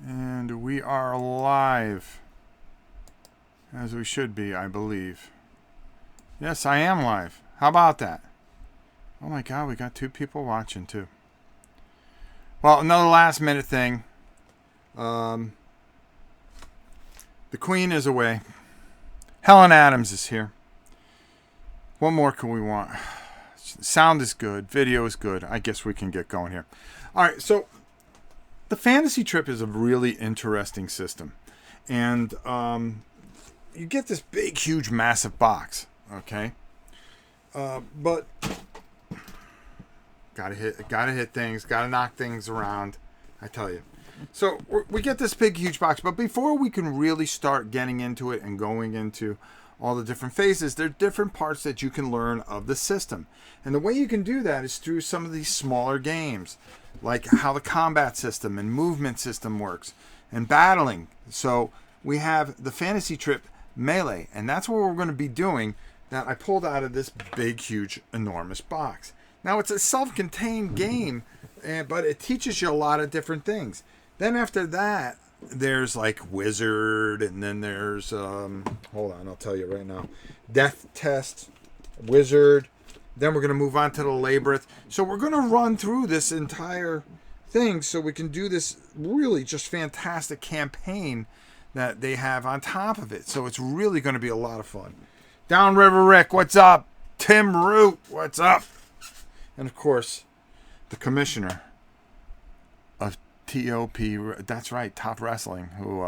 And we are live. As we should be, I believe. Yes, I am live. How about that? Oh my god, we got 2 people watching too. Well, another last minute thing. The Queen is away. Helen Adams is here. What more can we want? Sound is good. Video is good. I guess we can get going here. All right, so the fantasy trip is a really interesting system. And you get this big, huge, massive box. Okay? But gotta hit things, gotta knock things around. I tell you. So we get this big, huge box. But before we can really start getting into it and going into all the different phases, there are different parts that you can learn of the system. And the way you can do that is through some of these smaller games, like how the combat system and movement system works, and battling. So we have the fantasy trip melee, and that's what we're going to be doing that I pulled out of this big, huge, enormous box. Now, it's a self-contained game, but it teaches you a lot of different things. Then after that, there's like Wizard, and then there's, hold on, I'll tell you right now. Death Test, Wizard. Then we're going to move on to the Labyrinth. So we're going to run through this entire thing so we can do this really just fantastic campaign that they have on top of it. So it's really going to be a lot of fun. Downriver Rick, what's up? Tim Root, what's up? And of course, the commissioner of TOP, that's right, Top Wrestling, who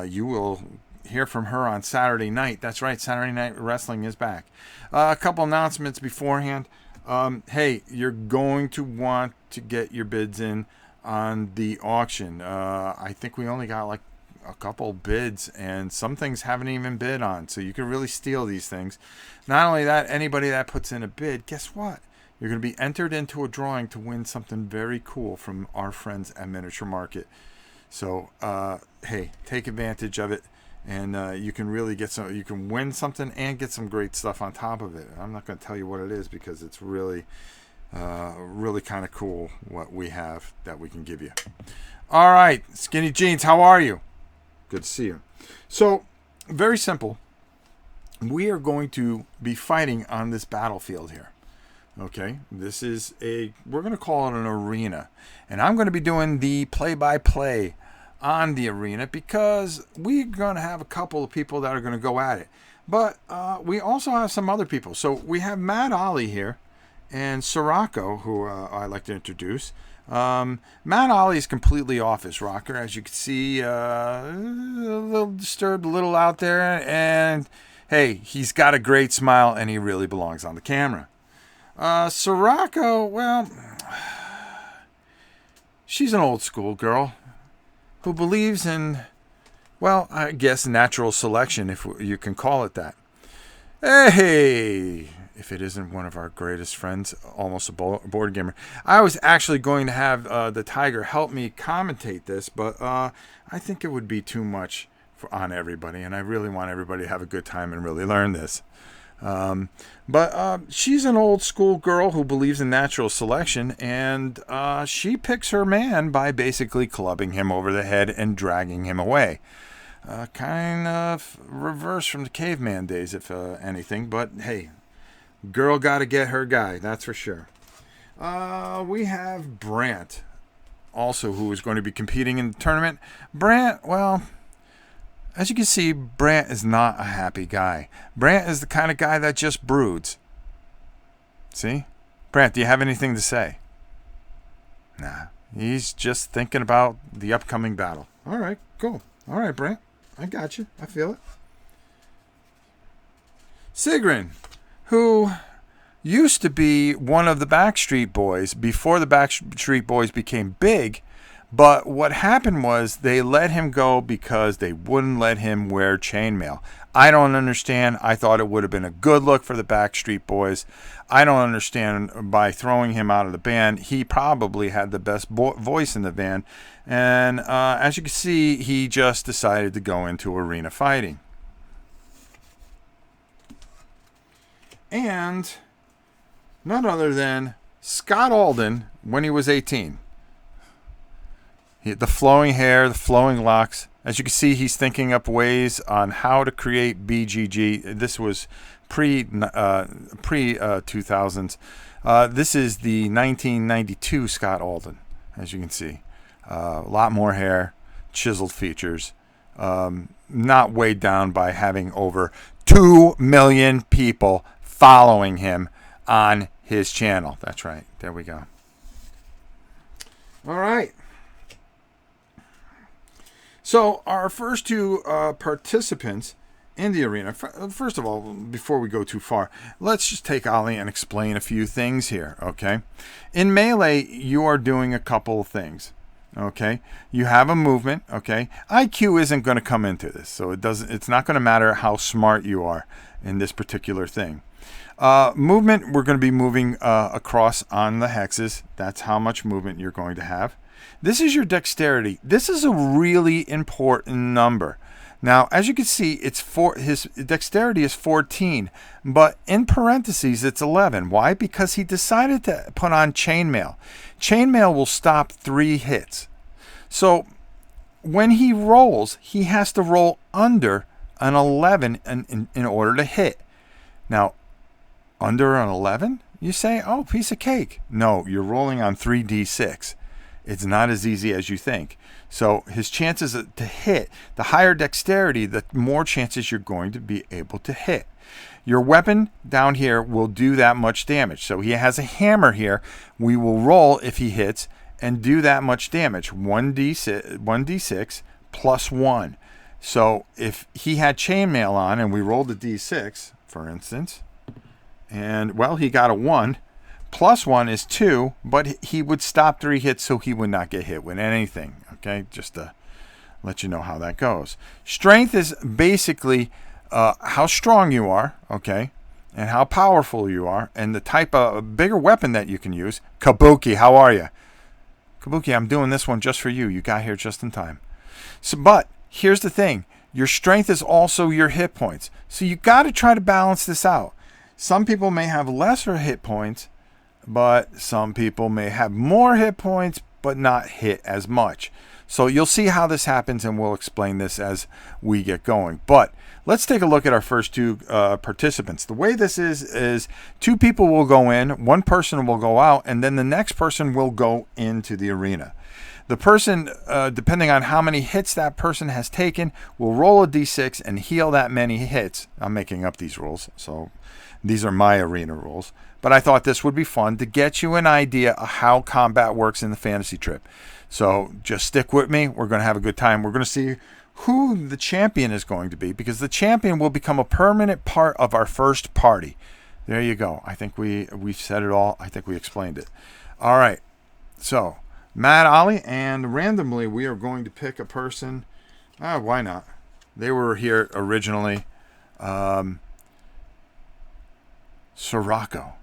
you will hear from her on Saturday night. That's right, Saturday Night Wrestling is back. A couple announcements beforehand. Hey, you're going to want to get your bids in on the auction. I think we only got like a couple bids, and some things haven't even bid on, so you can really steal these things. Not only that, anybody that puts in a bid, guess what? You're going to be entered into a drawing to win something very cool from our friends at Miniature Market. So, hey, take advantage of it, and you can really get some. You can win something and get some great stuff on top of it. I'm not going to tell you what it is because it's really, really kind of cool what we have that we can give you. All right, Skinny Jeans, how are you? Good to see you. So, very simple. We are going to be fighting on this battlefield here. Okay, this is we're going to call it an arena. And I'm going to be doing the play-by-play on the arena because we're going to have a couple of people that are going to go at it. But we also have some other people. So we have Matt Ollie here and Sirocco, who I like to introduce. Matt Ollie is completely off his rocker, as you can see, a little disturbed, a little out there. And hey, he's got a great smile and he really belongs on the camera. Sirocco, well, she's an old school girl who believes in, well, I guess natural selection, if you can call it that. Hey, if it isn't one of our greatest friends, almost a board gamer. I was actually going to have the Tiger help me commentate this, but I think it would be too much on everybody, and I really want everybody to have a good time and really learn this. But she's an old school girl who believes in natural selection, and she picks her man by basically clubbing him over the head and dragging him away. Kind of reverse from the caveman days, if anything, but hey, girl gotta get her guy, that's for sure. We have Brant, also, who is going to be competing in the tournament. Brant, well, as you can see, Brant is not a happy guy. Brant is the kind of guy that just broods. See? Brant, do you have anything to say? Nah. He's just thinking about the upcoming battle. All right, cool. All right, Brant. I got you. I feel it. Sigrun, who used to be one of the Backstreet Boys before the Backstreet Boys became big. But what happened was they let him go because they wouldn't let him wear chainmail. I don't understand. I thought it would have been a good look for the Backstreet Boys. I don't understand by throwing him out of the band. He probably had the best voice in the band. And as you can see, he just decided to go into arena fighting. And none other than Scott Alden when he was 18. The flowing hair, the flowing locks. As you can see, he's thinking up ways on how to create BGG. This was pre 2000s. This is the 1992 Scott Alden, as you can see. A lot more hair, chiseled features, not weighed down by having over 2 million people following him on his channel. That's right. There we go. All right. So our first two participants in the arena, first of all, before we go too far, let's just take Ollie and explain a few things here, okay? In Melee, you are doing a couple of things, okay? You have a movement, okay? IQ isn't going to come into this, so it's not going to matter how smart you are in this particular thing. Movement, we're going to be moving across on the hexes. That's how much movement you're going to have. This is your dexterity. This is a really important number. Now, as you can see, his dexterity is 14, but in parentheses, it's 11. Why? Because he decided to put on chainmail. Chainmail will stop 3 hits. So when he rolls, he has to roll under an 11 in order to hit. Now, under an 11, you say, oh, piece of cake. No, you're rolling on 3d6. It's not as easy as you think. So his chances to hit, the higher dexterity, the more chances you're going to be able to hit. Your weapon down here will do that much damage. So he has a hammer here. We will roll if he hits and do that much damage. 1d6 plus 1. So if he had chainmail on and we rolled a d6, for instance, and, well, he got a 1. Plus 1 is 2, but he would stop 3 hits, so he would not get hit with anything. Okay, just to let you know how that goes. Strength is basically how strong you are, okay, and how powerful you are, and the type of bigger weapon that you can use. Kabuki, how are you? Kabuki, I'm doing this one just for you. You got here just in time. So, but here's the thing. Your strength is also your hit points. So you got to try to balance this out. Some people may have lesser hit points, but some people may have more hit points, but not hit as much. So you'll see how this happens, and we'll explain this as we get going. But let's take a look at our first two participants. The way this is 2 people will go in, 1 person will go out, and then the next person will go into the arena. The person, depending on how many hits that person has taken, will roll a d6 and heal that many hits. I'm making up these rules, so these are my arena rules. But I thought this would be fun to get you an idea of how combat works in the fantasy trip. So just stick with me. We're going to have a good time. We're going to see who the champion is going to be, because the champion will become a permanent part of our first party. There you go. I think we've said it all. I think we explained it. All right. So Matt, Ollie, and randomly we are going to pick a person. Why not? They were here originally. Sirocco.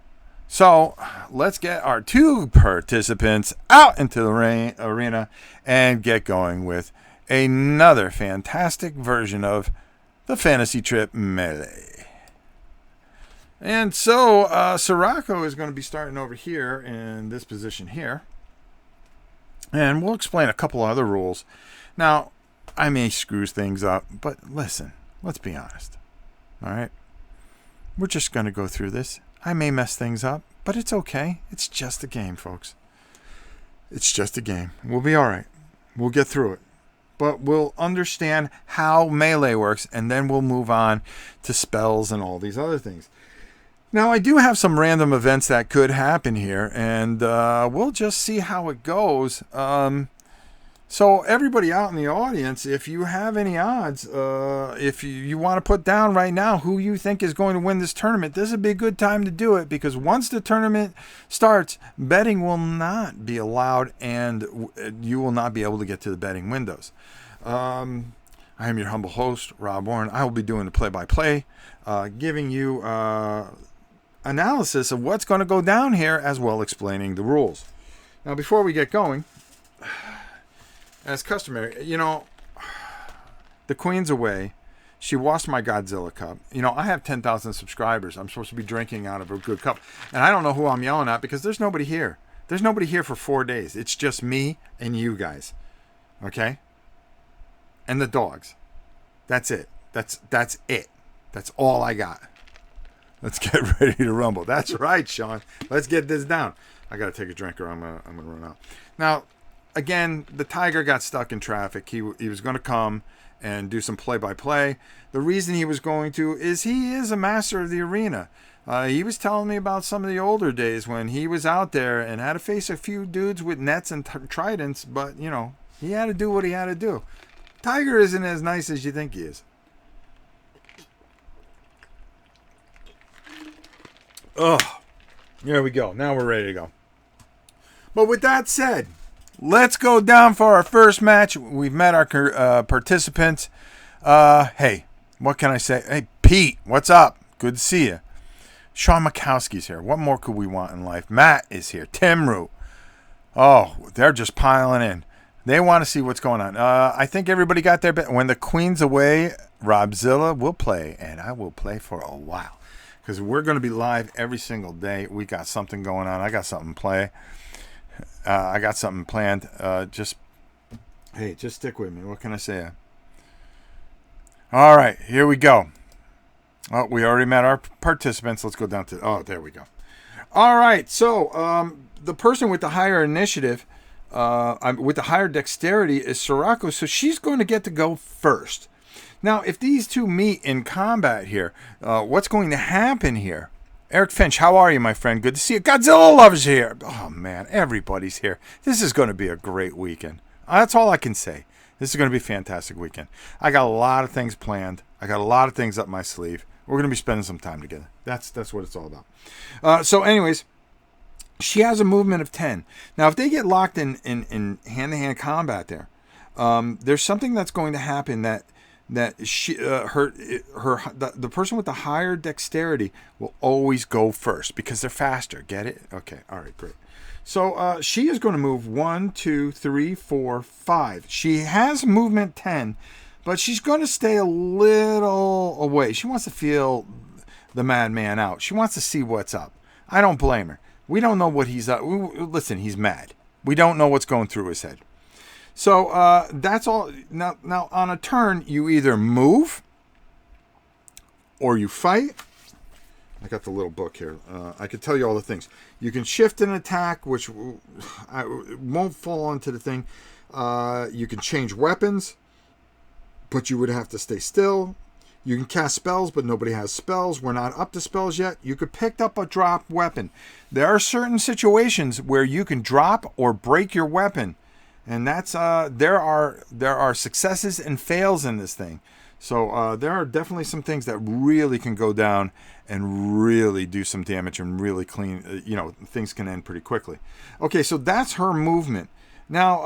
So let's get our 2 participants out into the arena and get going with another fantastic version of the Fantasy Trip Melee. And so Sirocco is going to be starting over here in this position here. And we'll explain a couple other rules. Now, I may screw things up, but listen, let's be honest. All right? We're just going to go through this. I may mess things up, but it's okay. It's just a game, folks. It's just a game. We'll be all right. We'll get through it. But we'll understand how Melee works, and then we'll move on to spells and all these other things. Now, I do have some random events that could happen here, and we'll just see how it goes. So everybody out in the audience, if you have any odds, if you want to put down right now who you think is going to win this tournament, this would be a good time to do it, because once the tournament starts, betting will not be allowed, and you will not be able to get to the betting windows. I am your humble host, Rob Warren. I will be doing the play-by-play, giving you analysis of what's going to go down here, as well explaining the rules. Now, before we get going, as customary, the Queen's away. She washed my Godzilla cup. I have 10,000 subscribers. I'm supposed to be drinking out of a good cup. And I don't know who I'm yelling at, because there's nobody here. There's nobody here for 4 days. It's just me and you guys. Okay? And the dogs. That's it. That's it. That's all I got. Let's get ready to rumble. That's right, Sean. Let's get this down. I got to take a drink or I'm gonna run out. Now, again, the Tiger got stuck in traffic. He was going to come and do some play-by-play. The reason he was going to is he is a master of the arena. He was telling me about some of the older days when he was out there and had to face a few dudes with nets and tridents, but, you know, he had to do what he had to do. Tiger isn't as nice as you think he is. Oh, there we go. Now we're ready to go. But with that said, let's go down for our first match. We've met our participants. Hey, what can I say? Hey, Pete, what's up? Good to see you. Sean Mikowski's here. What more could we want in life? Matt is here. Tim Root. Oh, they're just piling in. They want to see what's going on. I think everybody got their bit. When the Queen's away, Robzilla will play, and I will play for a while. Because we're going to be live every single day. We got something going on. I got something to play. I got something planned. Just stick with me. What can I say? All right, here we go. Oh, we already met our participants. Let's go down to... Oh, there we go. All right, so the person with the higher initiative, with the higher dexterity is Sirocco, so she's going to get to go first. Now, if these two meet in combat here, what's going to happen here? Eric Finch, how are you, my friend? Good to see you. Godzilla Loves here. Oh, man, everybody's here. This is going to be a great weekend. That's all I can say. This is going to be a fantastic weekend. I got a lot of things planned. I got a lot of things up my sleeve. We're going to be spending some time together. That's what it's all about. So anyways, she has a movement of 10. Now, if they get locked in hand-to-hand combat there, there's something that's going to happen that she the person with the higher dexterity will always go first because they're faster. Get it? Okay. All right. Great. So she is going to move 1, 2, 3, 4, 5. She has movement 10, but she's going to stay a little away. She wants to feel the madman out. She wants to see what's up. I don't blame her. We don't know what he's up. Listen, he's mad. We don't know what's going through his head. So that's all. Now on a turn, you either move or you fight. I got the little book here. I could tell you all the things. You can shift an attack, which won't fall into the thing. You can change weapons, but you would have to stay still. You can cast spells, but nobody has spells. We're not up to spells yet. You could pick up a drop weapon. There are certain situations where you can drop or break your weapon. And that's there are successes and fails in this thing. So there are definitely some things that really can go down and really do some damage and really clean. Things can end pretty quickly. Okay, so that's her movement. Now,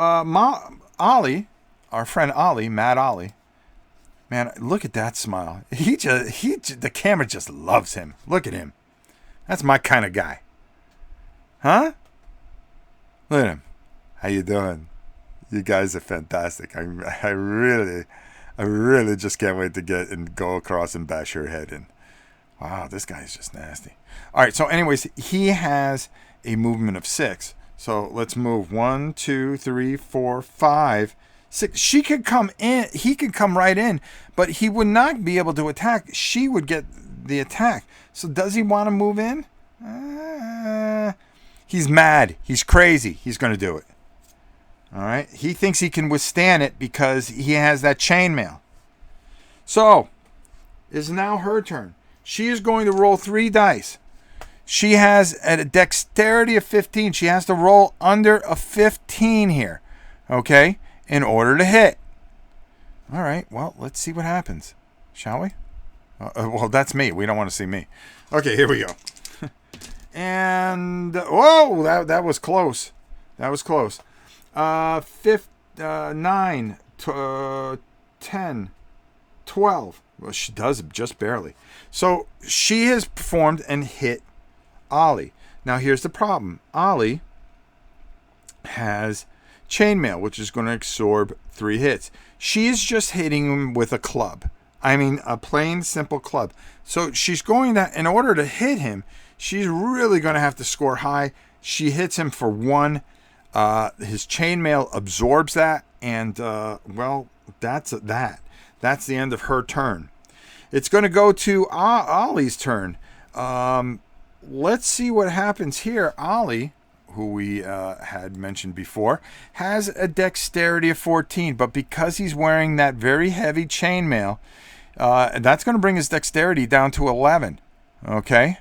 Ollie, our friend Ollie, Mad Ollie, man, look at that smile. The camera just loves him. Look at him. That's my kind of guy. Huh? Look at him. How you doing? You guys are fantastic. I really just can't wait to get and go across and bash your head in. Wow, this guy's just nasty. All right, so anyways, he has a movement of 6. So let's move 1, 2, 3, 4, 5, 6. She could come in. He could come right in, but he would not be able to attack. She would get the attack. So does he want to move in? He's mad. He's crazy. He's going to do it. All right. He thinks he can withstand it because he has that chainmail. So, it's now her turn. She is going to roll 3 dice. She has a dexterity of 15. She has to roll under a 15 here. Okay? In order to hit. All right. Well, let's see what happens. Shall we? Well, that's me. We don't want to see me. Okay, here we go. And, whoa, that was close. That was close. 9, 10, 12. Well, she does it just barely. So she has performed and hit Ollie. Now here's the problem. Ollie has chainmail, which is going to absorb 3 hits. She is just hitting him with a club. I mean, a plain, simple club. So she's going to, in order to hit him, she's really going to have to score high. She hits him for 1. His chainmail absorbs that, And, well, that's that. That's the end of her turn. It's going to go to Ollie's turn. Let's see what happens here. Ollie, who we had mentioned before, has a dexterity of 14, but because he's wearing that very heavy chainmail, that's going to bring his dexterity down to 11. Okay?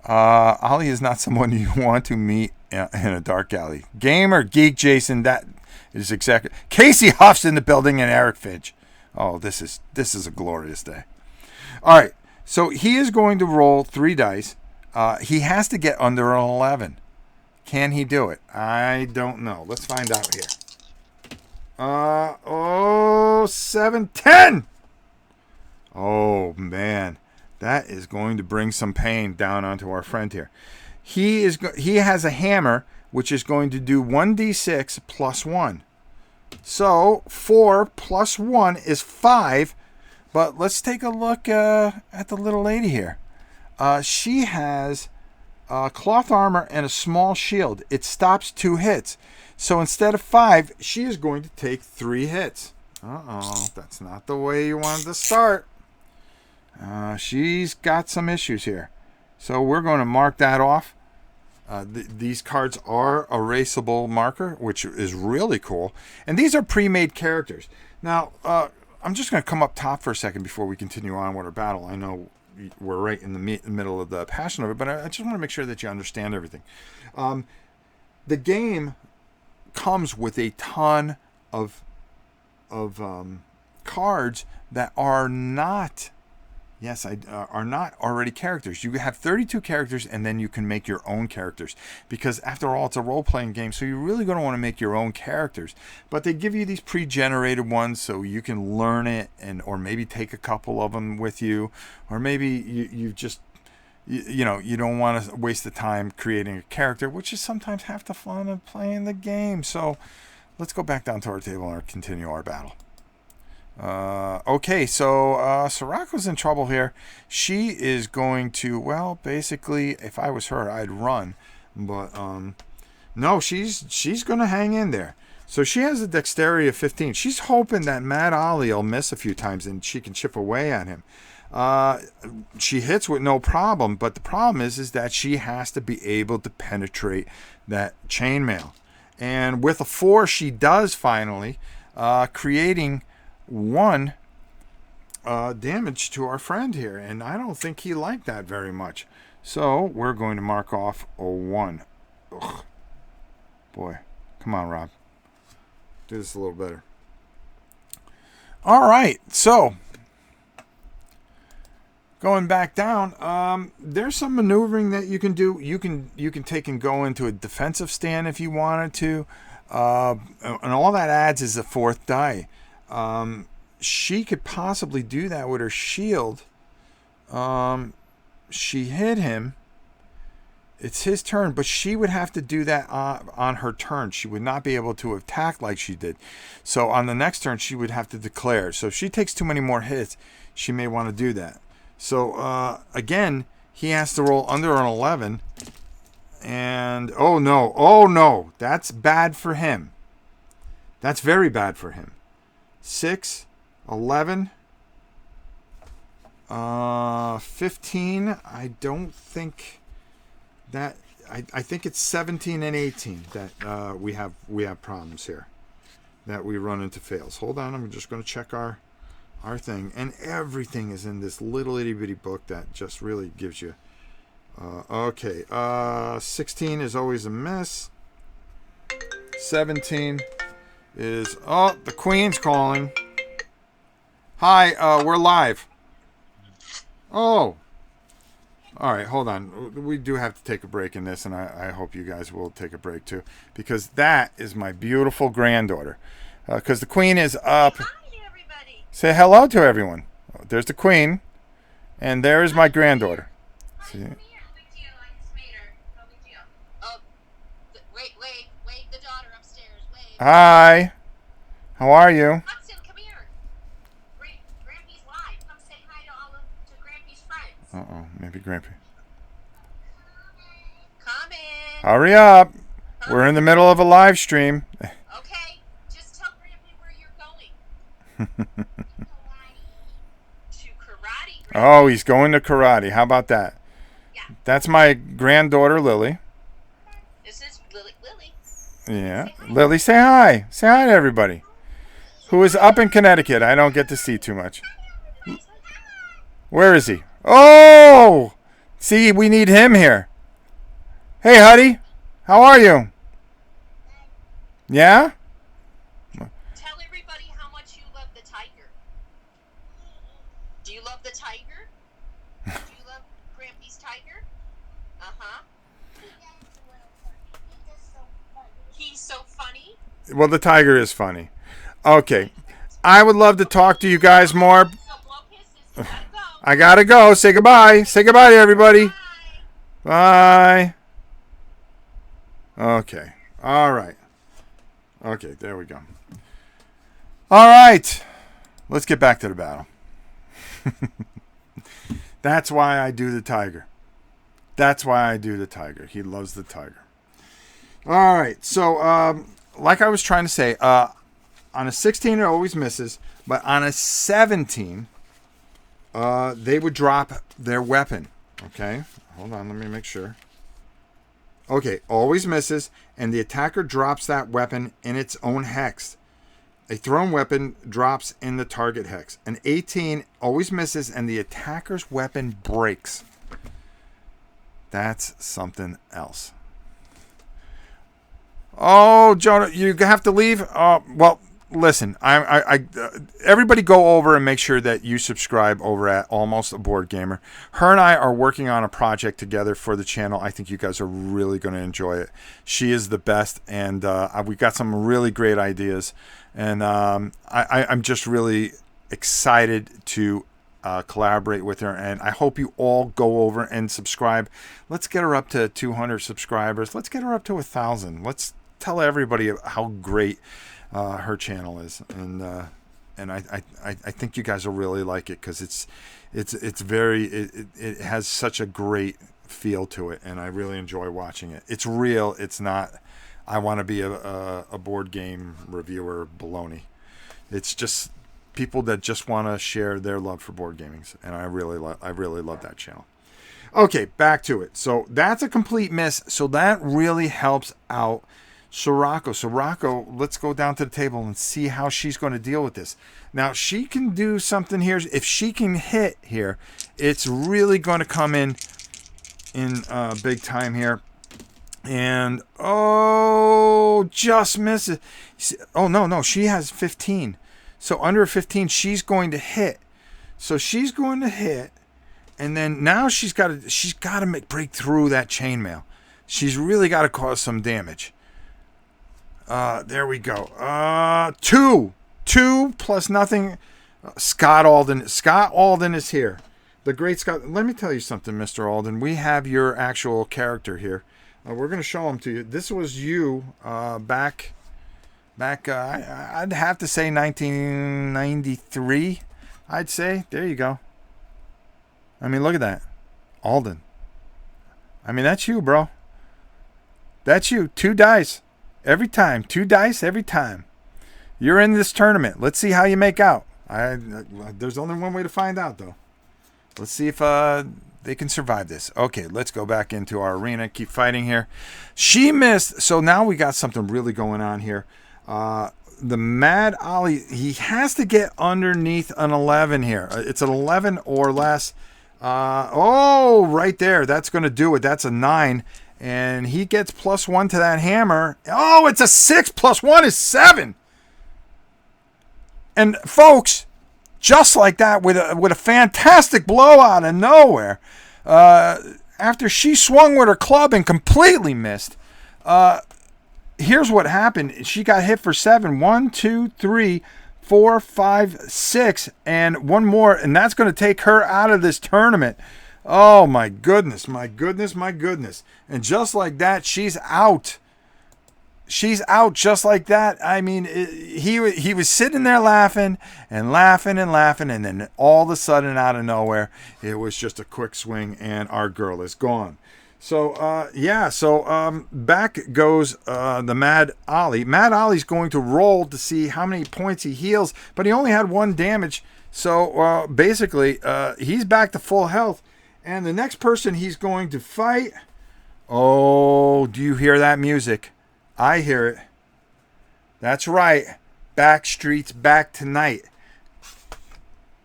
Ollie is not someone you want to meet in a dark alley. Gamer, geek, Jason, that is exactly... Casey Huff's in the building and Eric Finch. Oh, this is a glorious day. All right, so he is going to roll 3 dice. He has to get under an 11. Can he do it? I don't know. Let's find out here. 7, 10. Oh, man. That is going to bring some pain down onto our friend here. He has a hammer, which is going to do 1d6 plus 1. So 4 plus 1 is 5. But let's take a look at the little lady here. She has cloth armor and a small shield. It stops 2 hits. So instead of 5, she is going to take 3 hits. Uh-oh, that's not the way you wanted to start. She's got some issues here. So we're going to mark that off. These cards are erasable marker, which is really cool. And these are pre-made characters. Now, I'm just going to come up top for a second before we continue on with our battle. I know we're right in the middle of the passion of it, but I just want to make sure that you understand everything. The game comes with a ton of cards that are not... Yes, are not already characters. You have 32 characters, and then you can make your own characters. Because after all, it's a role-playing game, so you're really going to want to make your own characters. But they give you these pre-generated ones, so you can learn it, or maybe take a couple of them with you, or maybe you just, you don't want to waste the time creating a character, which is sometimes half the fun of playing the game. So let's go back down to our table and continue our battle. Okay, so Sirocco's in trouble here. She is going to, well, basically, if I was her, I'd run. But, no, she's going to hang in there. So she has a dexterity of 15. She's hoping that Mad Ollie will miss a few times and she can chip away at him. She hits with no problem, but the problem is that she has to be able to penetrate that chainmail. And with a 4, she does finally, creating 1 damage to our friend here, and I don't think he liked that very much. So we're going to mark off a 1. Ugh. Boy, come on, Rob. Do this a little better. All right, so going back down, there's some maneuvering that you can do. You can take and go into a defensive stand if you wanted to, and all that adds is a 4th die. She could possibly do that with her shield. She hit him. It's his turn, but she would have to do that on her turn. She would not be able to attack like she did. So on the next turn, she would have to declare. So if she takes too many more hits, she may want to do that. So again, he has to roll under an 11. And oh no, that's bad for him. That's very bad for him. 6, 11, 15. I don't think that. I think it's 17 and 18 that we have problems here, that we run into fails. Hold on, I'm just going to check our thing, and everything is in this little itty bitty book that just really gives you. Okay, 16 is always a miss. 17 is, oh, the Queen's calling. Hi, we're live. Oh. All right, hold on. We do have to take a break in this, and I hope you guys will take a break too, because that is my beautiful granddaughter. Because the Queen is up. Hi, everybody. Say hello to everyone. There's the Queen, and there is my granddaughter. See? No big deal. I just made her. No big deal. Oh, wait. The daughter upstairs. Wait. Hi. How are you? Hudson, come here. Grampy's live. Come say hi to Grampy's friends. Uh-oh, maybe Grampy. Come in. Hurry up. We're in the middle of a live stream. Okay. Just tell Grampy karate. Oh, he's going to karate. How about that? Yeah. That's my granddaughter, Lily. This is Lily. Yeah. Lily, say hi. Say hi to everybody. Who is up in Connecticut. I don't get to see too much. Where is he? Oh! See, we need him here. Hey, Huddy. How are you? Yeah? Tell everybody how much you love the tiger. Do you love the tiger? Do you love Grampy's tiger? Uh-huh. He's so funny. Well, the tiger is funny. Okay. I would love to talk to you guys more. So blow kisses. You gotta go. I gotta go. Say goodbye. Say goodbye to everybody. Bye. Bye. Okay. All right. Okay, there we go. All right. Let's get back to the battle. That's why I do the tiger. That's why I do the tiger. He loves the tiger. All right. So, like I was trying to say, on a 16, it always misses. But on a 17, they would drop their weapon. Okay. Hold on. Let me make sure. Okay. Always misses. And the attacker drops that weapon in its own hex. A thrown weapon drops in the target hex. An 18 always misses, and the attacker's weapon breaks. That's something else. Oh, Jonah, you have to leave? Well, listen, everybody go over and make sure that you subscribe over at Almost a Board Gamer. Her and I are working on a project together for the channel. I think you guys are really going to enjoy it. She is the best, and we got some really great ideas. And I'm just really excited to collaborate with her. And I hope you all go over and subscribe. Let's get her up to 200 subscribers. Let's get her up to 1,000. Let's tell everybody how great her channel is. And I think you guys will really like it because it has such a great feel to it. And I really enjoy watching it. It's real. It's not... I want to be a board game reviewer baloney. It's just people that just want to share their love for board gaming, and I really love that channel. Okay, back to it. So that's a complete miss. So that really helps out Sirocco. Sirocco, let's go down to the table and see how she's going to deal with this. Now she can do something here. If she can hit here, it's really going to come in big time here. And, just misses. Oh, no, she has 15. So under 15, she's going to hit. So she's going to hit. And then now she's got to break through that chainmail. She's really got to cause some damage. There we go. 2 plus nothing. Scott Alden. Scott Alden is here. The great Scott. Let me tell you something, Mr. Alden. We have your actual character here. We're going to show them to you. This was you back. I'd have to say 1993. I'd say. There you go. I mean, look at that, Alden. I mean, that's you, bro. That's you. 2 dice every time. 2 dice every time. You're in this tournament. Let's see how you make out. There's only one way to find out, though. Let's see if they can survive this. Okay, let's go back into our arena. Keep fighting here. She missed. So now we got something really going on here. The Mad Ollie, he has to get underneath an 11 here. It's an 11 or less. Right there. That's going to do it. That's a 9. And he gets +1 to that hammer. Oh, it's a 6. +1 is 7. And folks, just like that, with a fantastic blow out of nowhere, after she swung with her club and completely missed, here's what happened. She got hit for 7. 1, 2, 3, 4, 5, 6, and one more, and that's going to take her out of this tournament. Oh my goodness, my goodness, my goodness. And just like that, she's out. She's out just like that. I mean, he was sitting there laughing and laughing and laughing, and then all of a sudden, out of nowhere, it was just a quick swing, and our girl is gone. So, back goes the Mad Ollie. Mad Ollie's going to roll to see how many points he heals, but he only had 1 damage. So, basically, he's back to full health. And the next person he's going to fight... Oh, do you hear that music? I hear it. That's right. Backstreet's back tonight.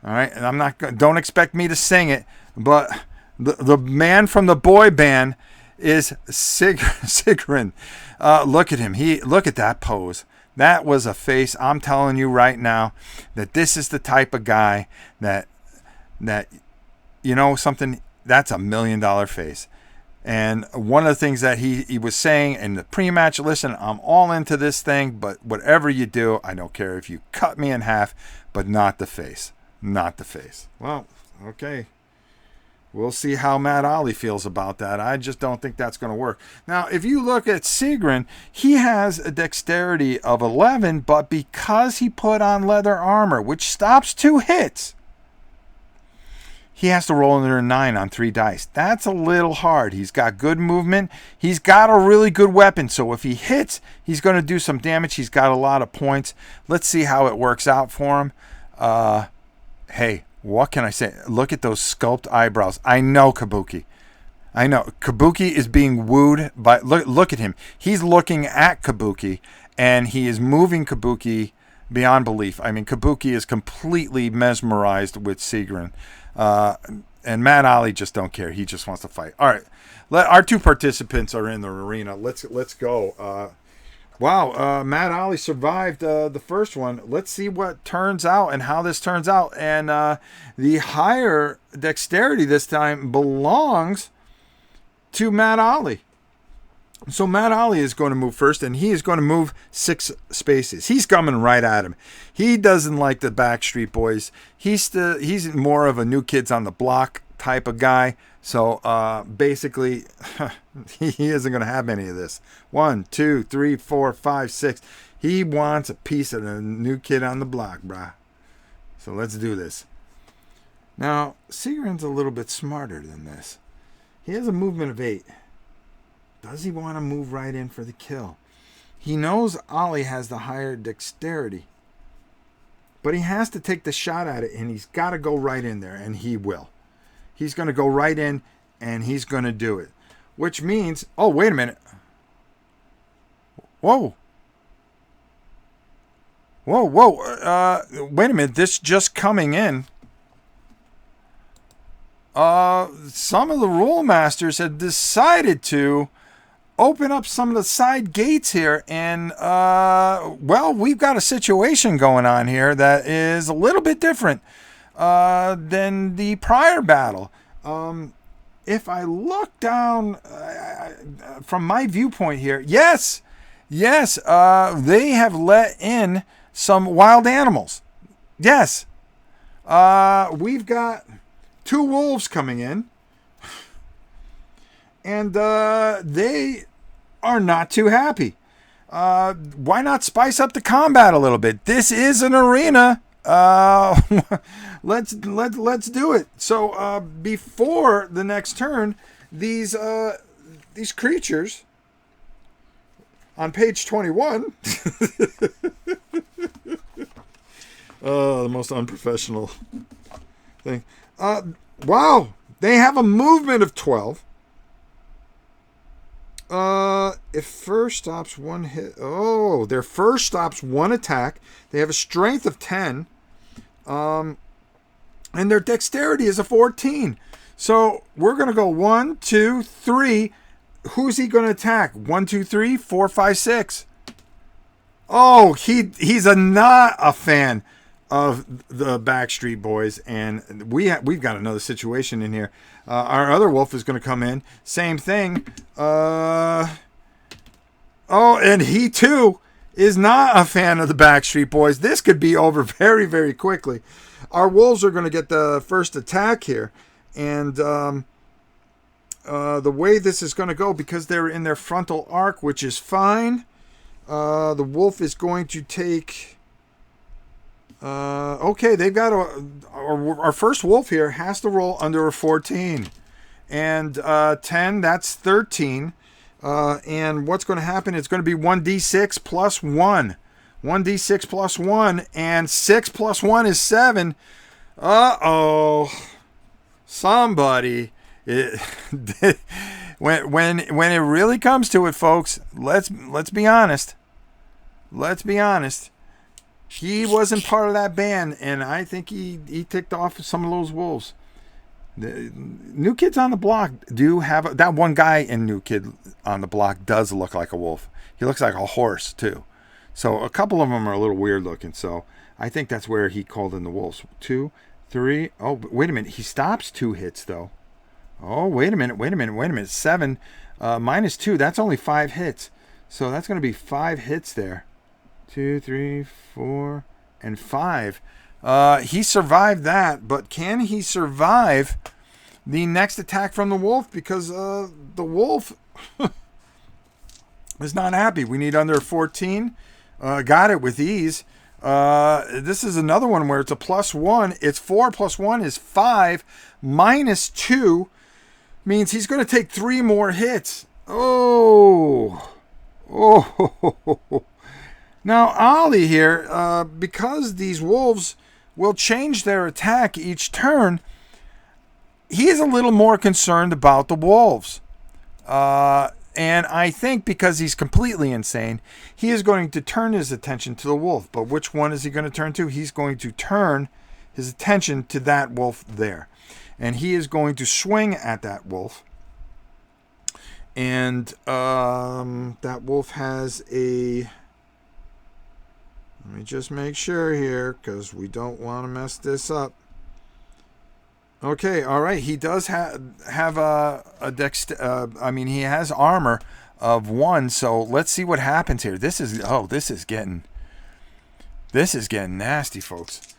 All right, and don't expect me to sing it, but the man from the boy band is Sigrun. Look at him. Look at that pose. That was a face. I'm telling you right now that this is the type of guy that you know something. That's $1 million face. And one of the things that he was saying in the pre-match, listen, I'm all into this thing, but whatever you do, I don't care if you cut me in half, but not the face. Not the face. Well, okay. We'll see how Mad Ollie feels about that. I just don't think that's going to work. Now, if you look at Sigrun, he has a dexterity of 11, but because he put on leather armor, which stops 2 hits, he has to roll under a 9 on 3 dice. That's a little hard. He's got good movement. He's got a really good weapon. So if he hits, he's going to do some damage. He's got a lot of points. Let's see how it works out for him. Hey, what can I say? Look at those sculpt eyebrows. I know Kabuki. I know. Kabuki is being wooed by... Look at him. He's looking at Kabuki, and he is moving Kabuki beyond belief. I mean, Kabuki is completely mesmerized with Sigrun. And Mad Ollie just don't care. He just wants to fight. All right, our 2 participants are in the arena. Let's go. Wow, Mad Ollie survived the first one. Let's see what turns out and how this turns out. And the higher dexterity this time belongs to Mad Ollie. So Mad Ollie is going to move first, and he is going to move 6 spaces. He's coming right at him. He doesn't like the Backstreet Boys. He's more of a New Kids on the Block type of guy. So basically, he isn't going to have any of this. 1, 2, 3, 4, 5, 6. He wants a piece of the New Kid on the Block, brah. So let's do this. Now, Sigrun's a little bit smarter than this. He has a movement of 8. Does he want to move right in for the kill? He knows Ollie has the higher dexterity. But he has to take the shot at it, and he's got to go right in there, and he will. He's going to go right in, and he's going to do it. Which means... Oh, wait a minute. Whoa. Wait a minute. This just coming in. Some of the rule masters had decided to open up some of the side gates here, and we've got a situation going on here that is a little bit different than the prior battle. If I look down from my viewpoint here, yes, they have let in some wild animals. Yes, we've got 2 wolves coming in. And they are not too happy. Why not spice up the combat a little bit? This is an arena. Let's do it. So before the next turn, these creatures on page 21. The most unprofessional thing. Wow, they have a movement of 12. If first stops 1 hit. Oh, their first stops 1 attack. They have a strength of 10. And their dexterity is a 14. So we're going to go 1, 2, 3. Who's he going to attack? 1, 2, 3, 4, 5, 6. Oh, he's not a fan of the Backstreet Boys, and we've got another situation in here. Our other wolf is going to come in. Same thing. And he too is not a fan of the Backstreet Boys. This could be over very, very quickly. Our wolves are going to get the first attack here, and the way this is going to go, because they're in their frontal arc, which is fine. The wolf is going to take... okay, they've got our first wolf here has to roll under a 14. And 10, that's 13. And what's going to happen? It's going to be 1d6 plus 1. 1d6 plus 1. And 6 plus 1 is 7. Uh-oh. Somebody. When it really comes to it, folks, let's be honest. Let's be honest. He wasn't part of that band, and I think he ticked off some of those wolves. The New Kids on the Block do have that one guy in New Kid on the Block does look like a wolf. He looks like a horse too. So a couple of them are a little weird looking. So I think that's where he called in the wolves. 2, 3. Oh, wait a minute. He stops 2 hits though. Oh, wait a minute. 7 minus 2. That's only 5 hits. So that's going to be 5 hits there. 2, 3, 4, and 5. He survived that, but can he survive the next attack from the wolf? Because the wolf is not happy. We need under 14. Got it with ease. This is another one where it's a +1. It's 4 plus 1 is 5. Minus 2 means he's going to take 3 more hits. Oh. Now, Ollie here, because these wolves will change their attack each turn, he is a little more concerned about the wolves. And I think because he's completely insane, he is going to turn his attention to the wolf. But which one is he going to turn to? He's going to turn his attention to that wolf there. And he is going to swing at that wolf. And that wolf has a... Let me just make sure here, because we don't want to mess this up. Okay, all right. He does have he has armor of 1. So let's see what happens here. This is getting nasty, folks.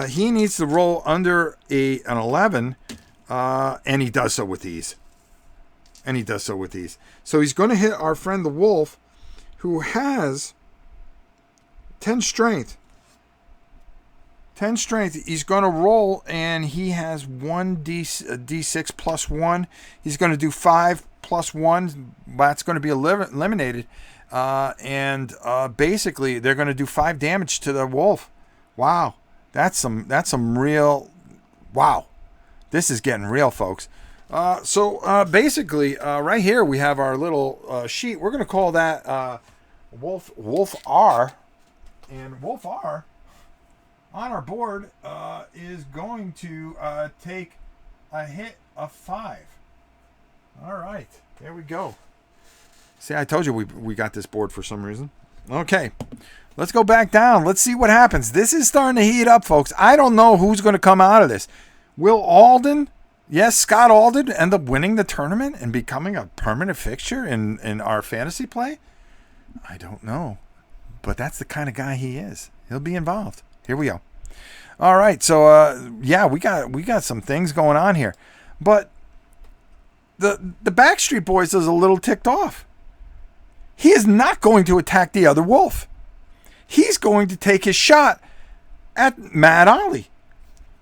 He needs to roll under an 11, and he does so with ease. So he's going to hit our friend the wolf, who has 10 strength. 10 strength. He's going to roll, and he has 1d6 plus 1. He's going to do 5 plus 1. That's going to be eliminated. And basically, they're going to do 5 damage to the wolf. Wow. That's some real... Wow. This is getting real, folks. So basically, right here, we have our little sheet. We're going to call that Wolf R. And Wolf R on our board is going to take a hit of 5. All right, there we go. See, I told you we got this board for some reason. Okay, let's go back down. Let's see what happens. This is starting to heat up, folks. I don't know who's going to come out of this. Will Alden, yes, Scott Alden, end up winning the tournament and becoming a permanent fixture in our fantasy play? I don't know. But that's the kind of guy he is. He'll be involved. Here we go. All right. So, yeah, we got some things going on here. But the Backstreet Boys is a little ticked off. He is not going to attack the other wolf. He's going to take his shot at Mad Ollie.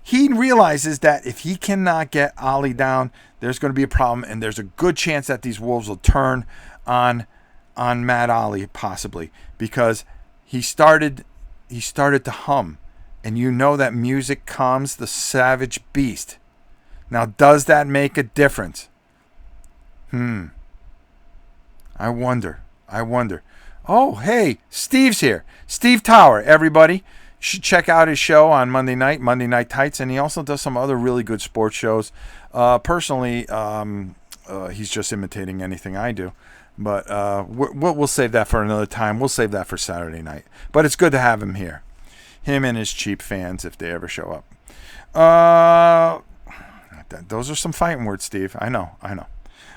He realizes that if he cannot get Ollie down, there's going to be a problem, and there's a good chance that these wolves will turn on Mad Ollie, possibly, because he started to hum, and you know that music calms the savage beast. Now, does that make a difference? I wonder. Oh, hey, Steve's here. Steve Tower, everybody. You should check out his show on Monday Night Tights, and he also does some other really good sports shows. Personally, he's just imitating anything I do. But we'll save that for another time. We'll save that for Saturday night. But it's good to have him here. Him and his cheap fans, if they ever show up. Those are some fighting words, Steve. I know.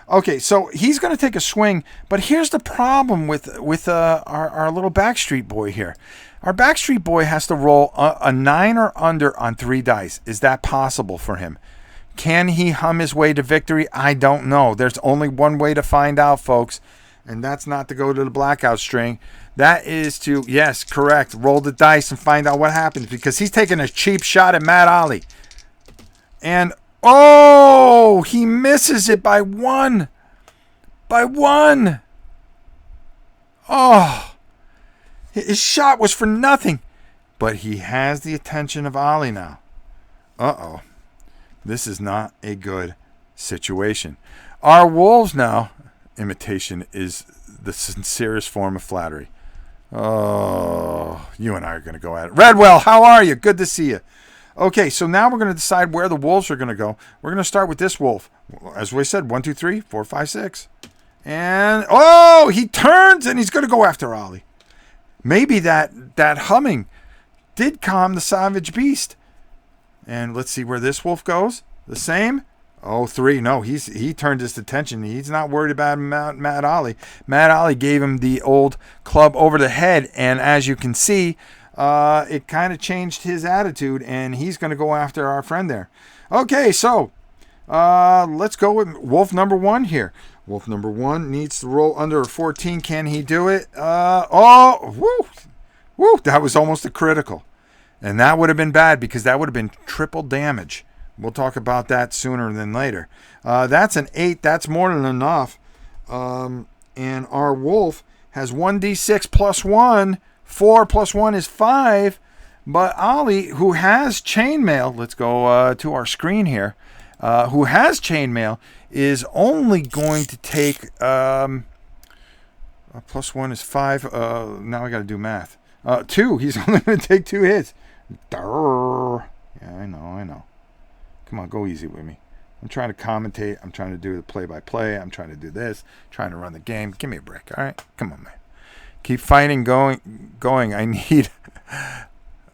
Okay, so he's going to take a swing. But here's the problem with our little Backstreet Boy here. Our Backstreet Boy has to roll a 9 or under on 3 dice. Is that possible for him? Can he hum his way to victory? I don't know. There's only one way to find out, folks, and that's not to go to the blackout string. That is to, yes, correct, roll the dice and find out what happens, because he's taking a cheap shot at Mad Ollie. And, Oh, he misses it by one. By one. Oh, his shot was for nothing. But he has the attention of Ollie now. Uh-oh. This is not a good situation. Our wolves now, imitation is the sincerest form of flattery. Oh, you and I are going to go at it. Redwell, how are you? Good to see you. Okay, so now we're going to decide where the wolves are going to go. We're going to start with this wolf. As we said, 1, 2, 3, 4, 5, 6. And, oh, he turns and he's going to go after Ollie. Maybe that humming did calm the savage beast. And let's see where this wolf goes. The same. Oh, 3. No, he turned his attention. He's not worried about Mad Ollie. Mad Ollie gave him the old club over the head. And as you can see, it kind of changed his attitude. And he's going to go after our friend there. Okay, so let's go with wolf number 1 here. Wolf number 1 needs to roll under a 14. Can he do it? Woo, that was almost a critical. And that would have been bad because that would have been triple damage. We'll talk about that sooner than later. That's an 8. That's more than enough. And our wolf has 1d6 plus 1. 4 plus 1 is 5. But Ollie, who has chainmail, let's go to our screen here, who has chainmail, is only going to take, plus 1 is 5. Now I got to do math. 2. He's only going to take 2 hits. Durr. Yeah, I know. Come on, go easy with me. I'm trying to commentate. I'm trying to do the play-by-play. I'm trying to do this. Trying to run the game. Give me a break, all right? Come on, man. Keep fighting going. I need...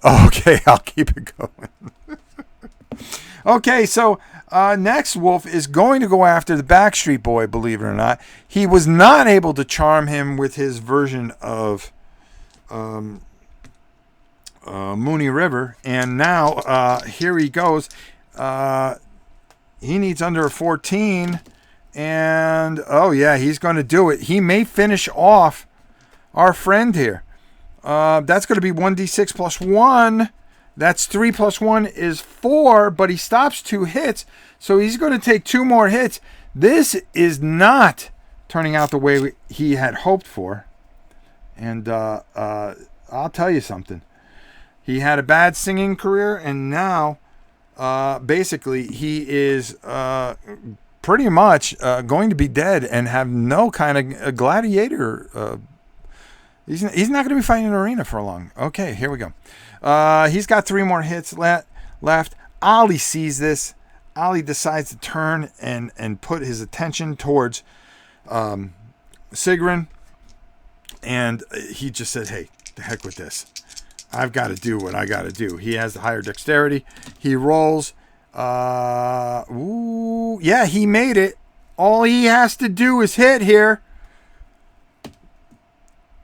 Okay, I'll keep it going. Okay, so next wolf is going to go after the Backstreet Boy, believe it or not. He was not able to charm him with his version of... Mooney River, and now here he goes. He needs under a 14, and oh yeah, he's going to do it. He may finish off our friend here. That's going to be 1d6 plus 1. That's 3 plus 1 is 4, but he stops 2 hits, so he's going to take 2 more hits. This is not turning out the way he had hoped for, and I'll tell you something. He had a bad singing career, and now, basically, he is pretty much going to be dead and have no kind of a gladiator. He's not going to be fighting in an arena for long. Okay, here we go. He's got 3 more hits left. Ollie sees this. Ollie decides to turn and put his attention towards Sigrun, and he just said, hey, the heck with this. I've got to do what I got to do. He has the higher dexterity. He rolls. Yeah, he made it. All he has to do is hit here.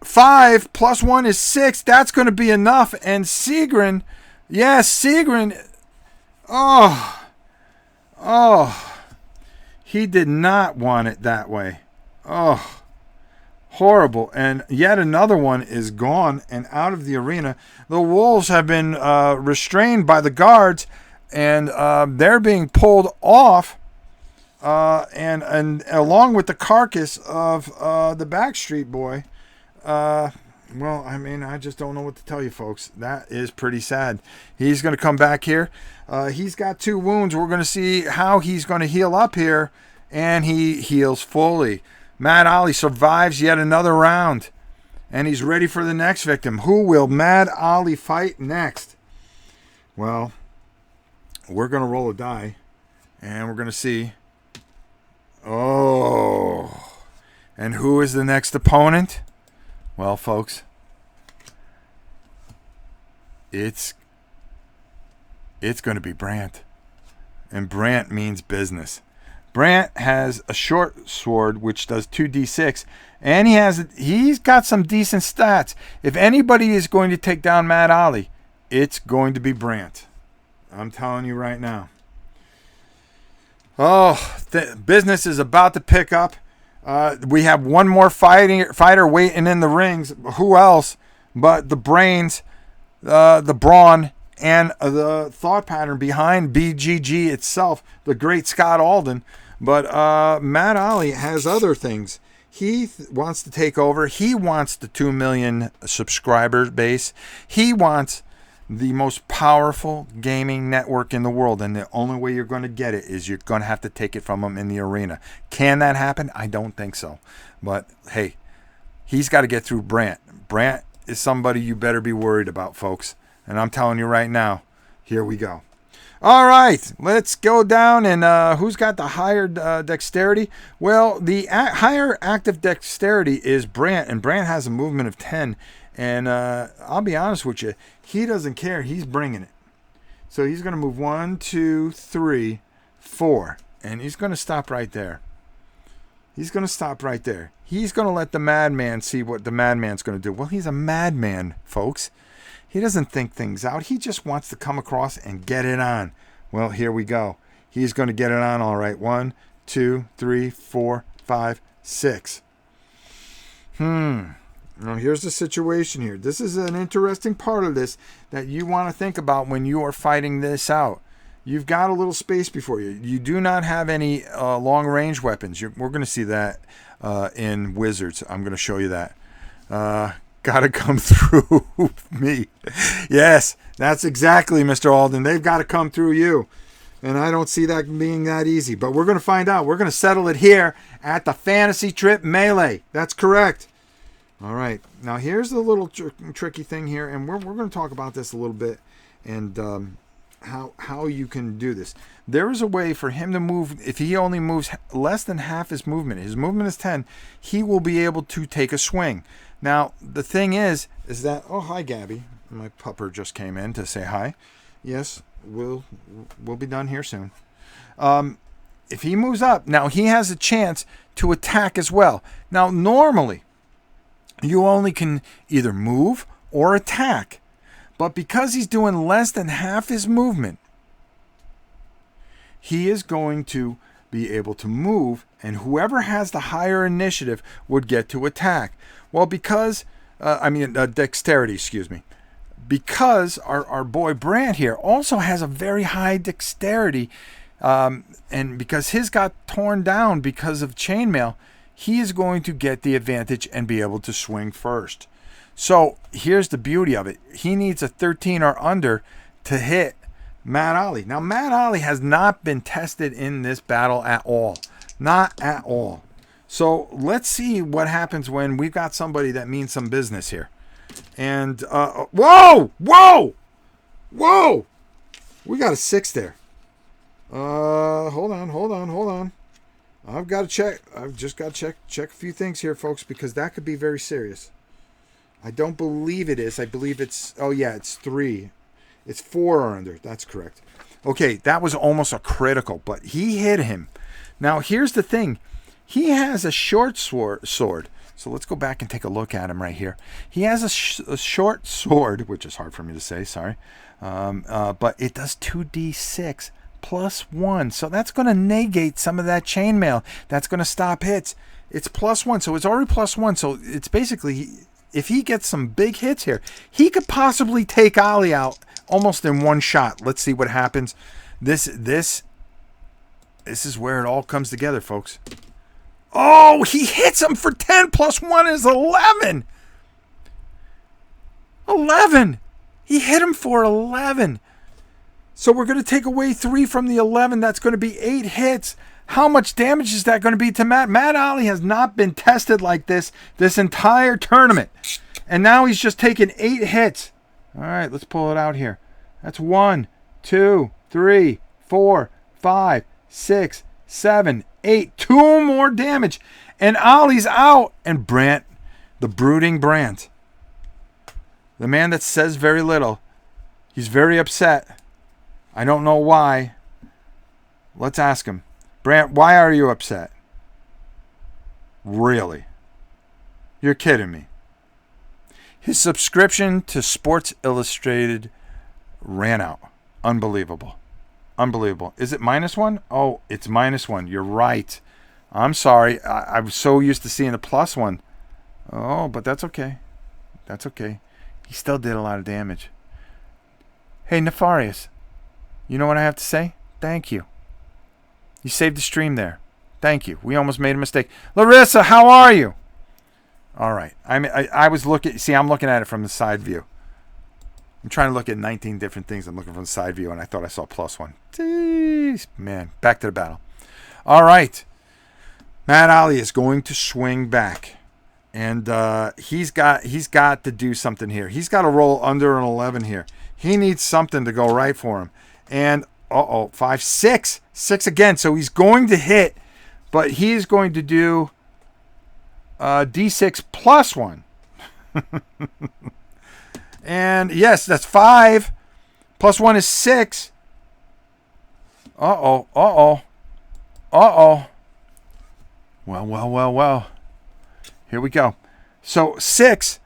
5 plus 1 is 6. That's going to be enough. And Sigrun, he did not want it that way. Oh, horrible. And yet another one is gone and out of the arena. The wolves have been restrained by the guards, and they're being pulled off, and along with the carcass of the Backstreet Boy. Well, I mean, I just don't know what to tell you, folks. That is pretty sad. He's going to come back here. He's got 2 wounds. We're going to see how he's going to heal up here, and he heals fully. Mad Ollie survives yet another round, and he's ready for the next victim. Who will Mad Ollie fight next? Well, we're going to roll a die, and we're going to see. Oh, and who is the next opponent? Well, folks, it's going to be Brant, and Brant means business. Brant has a short sword which does 2d6, and he's got some decent stats. If anybody is going to take down Mad Ollie, it's going to be Brant. I'm telling you right now. Oh, business is about to pick up. We have one more fighter waiting in the rings. Who else but the brains, the brawn, and the thought pattern behind BGG itself, the great Scott Alden. But Matt Ali has other things. He wants to take over. He wants the 2 million subscriber base. He wants the most powerful gaming network in the world, and the only way you're going to get it is you're going to have to take it from him in the arena. Can that happen? I don't think so. But hey, he's got to get through Brant. Brant is somebody you better be worried about, folks. And I'm telling you right now, here we go. All right, let's go down. And who's got the higher dexterity? Well, the higher active dexterity is Brant, and Brant has a movement of 10. And I'll be honest with you, he doesn't care. He's bringing it. So he's going to move 1, 2, 3, 4. And he's going to stop right there. He's going to stop right there. He's going to let the madman see what the madman's going to do. Well, he's a madman, folks. He doesn't think things out. He just wants to come across and get it on. Well, here we go. He's going to get it on all right. 1, 2, 3, 4, 5, 6. Now, here's the situation here. This is an interesting part of this that you want to think about when you are fighting this out. You've got a little space before you. You do not have any long-range weapons. We're going to see that in Wizards. I'm going to show you that. Got to come through me. Yes, that's exactly, Mr. Alden. They've got to come through you. And I don't see that being that easy. But we're going to find out. We're going to settle it here at the Fantasy Trip Melee. That's correct. All right. Now, here's the little tricky thing here. And we're going to talk about this a little bit. And how you can do this. There is a way for him to move. If he only moves less than half his movement is 10, he will be able to take a swing. Now, the thing is that, oh, hi, Gabby. My pupper just came in to say hi. Yes, we'll be done here soon. If he moves up, now he has a chance to attack as well. Now, normally, you only can either move or attack. But because he's doing less than half his movement, he is going to be able to move, and whoever has the higher initiative would get to attack. Well, because, dexterity, excuse me. Because our boy Brant here also has a very high dexterity, and because his got torn down because of chainmail, he is going to get the advantage and be able to swing first. So here's the beauty of it. He needs a 13 or under to hit Matt Ali. Now, Matt Ali has not been tested in this battle at all. Not at all. So let's see what happens when we've got somebody that means some business here. And, whoa! We got a 6 there. Hold on. I've just got to check a few things here, folks, because that could be very serious. I don't believe it is. I believe it's, it's 3. It's 4 or under. That's correct. Okay, that was almost a critical, but he hit him. Now, here's the thing. He has a short sword. So let's go back and take a look at him right here. He has a short sword, which is hard for me to say, sorry. But it does 2d6 plus 1. So that's going to negate some of that chainmail. That's going to stop hits. It's plus 1. So it's already plus 1. So it's basically, if he gets some big hits here, he could possibly take Ali out almost in one shot. Let's see what happens. This is where it all comes together, folks. Oh, he hits him for 10 plus 1 is 11. 11. He hit him for 11. So we're going to take away 3 from the 11. That's going to be 8 hits. How much damage is that going to be to Matt? Matt Ali has not been tested like this entire tournament. And now he's just taken 8 hits. All right, let's pull it out here. That's 1, 2, 3, 4, 5, 6, 7, 8. 2 more damage. And Ali's out. And Brant, the brooding Brant, the man that says very little, he's very upset. I don't know why. Let's ask him. Brant, why are you upset? Really? You're kidding me. His subscription to Sports Illustrated ran out. Unbelievable. Is it -1? Oh, it's -1. You're right. I'm sorry. I was so used to seeing a +1. Oh, but that's okay. He still did a lot of damage. Hey, Nefarious, you know what I have to say? Thank you. You saved the stream there. Thank you. We almost made a mistake. Larissa, how are you? All right. I was looking. See, I'm looking at it from the side view. I'm trying to look at 19 different things. I'm looking from the side view, and I thought I saw +1. Jeez, man. Back to the battle. All right. Matt Ali is going to swing back. And he's got to do something here. He's got to roll under an 11 here. He needs something to go right for him. And, 5, 6. 6 again. So he's going to hit, but he is going to do D6 +1. And, yes, that's 5. +1 is 6. Uh-oh. Well. Here we go. So 6.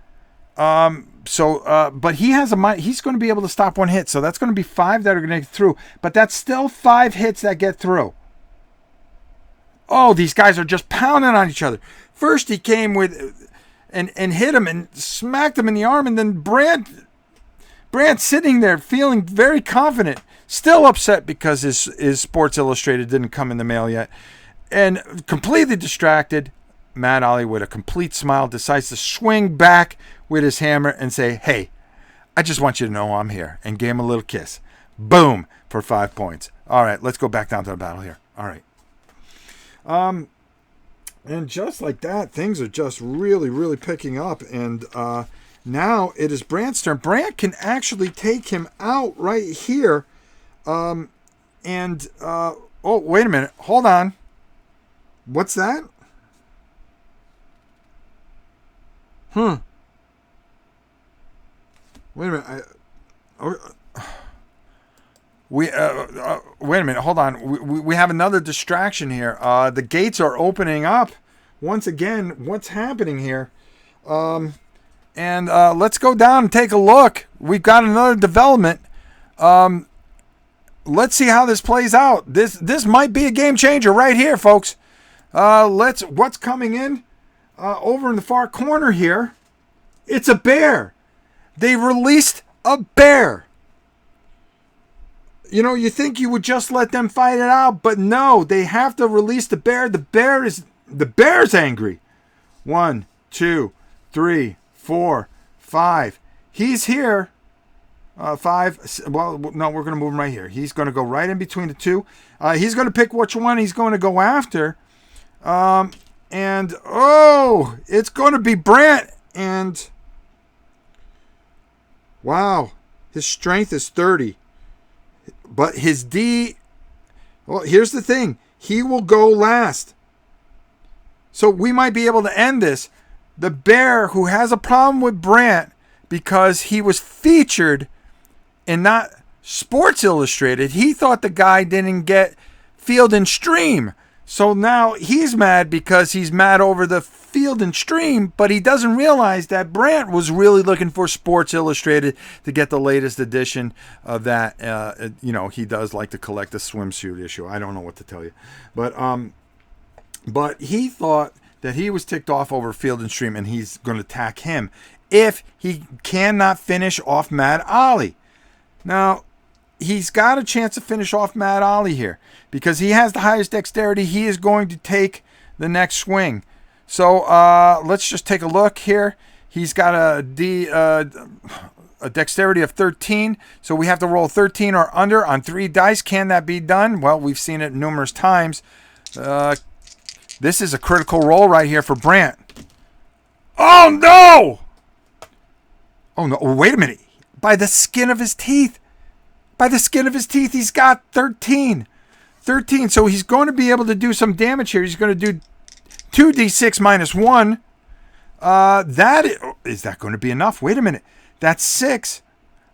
But he has he's going to be able to stop one hit. So that's going to be 5 that are going to get through. But that's still 5 hits that get through. Oh, these guys are just pounding on each other. First he came with and hit him and smacked him in the arm, and then Brant sitting there feeling very confident, still upset because his Sports Illustrated didn't come in the mail yet, and completely distracted. Matt Ali, with a complete smile, decides to swing back with his hammer and say, "Hey, I just want you to know I'm here," and gave him a little kiss. Boom, for 5 points. All right, let's go back down to the battle here. All right. And just like that, things are just really, really picking up. And now it is Brant's turn. Brant can actually take him out right here. Oh, wait a minute. Hold on. What's that? Wait a minute. Wait a minute. Hold on. We have another distraction here. The gates are opening up once again. What's happening here? And let's go down and take a look. We've got another development. Let's see how this plays out. This might be a game changer right here, folks. What's coming in? Over in the far corner here, it's a bear. They released a bear. You know, you think you would just let them fight it out, but no, they have to release the bear. The bear's angry. 1, 2, 3, 4, 5. He's here. 5. Well, no, we're going to move him right here. He's going to go right in between the two. He's going to pick which one he's going to go after. And, it's going to be Brant. And, wow, his strength is 30. But his D, well, here's the thing. He will go last. So we might be able to end this. The bear, who has a problem with Brant because he was featured in not Sports Illustrated, he thought the guy didn't get Field and Stream. So now he's mad because he's mad over the Field and Stream, but he doesn't realize that Brant was really looking for Sports Illustrated to get the latest edition of that. He does like to collect the swimsuit issue. I don't know what to tell you. But he thought that he was ticked off over Field and Stream, and he's going to attack him if he cannot finish off Matt Ali. Now, he's got a chance to finish off Matt Ali here because he has the highest dexterity. He is going to take the next swing. So let's just take a look here. He's got a dexterity of 13. So we have to roll 13 or under on 3 dice. Can that be done? Well, we've seen it numerous times. This is a critical roll right here for Brant. Oh, no! Oh, no. Oh, wait a minute. By the skin of his teeth. He's got 13. 13. So he's going to be able to do some damage here. He's going to do 2d6 minus 1. Is that going to be enough? Wait a minute. That's 6.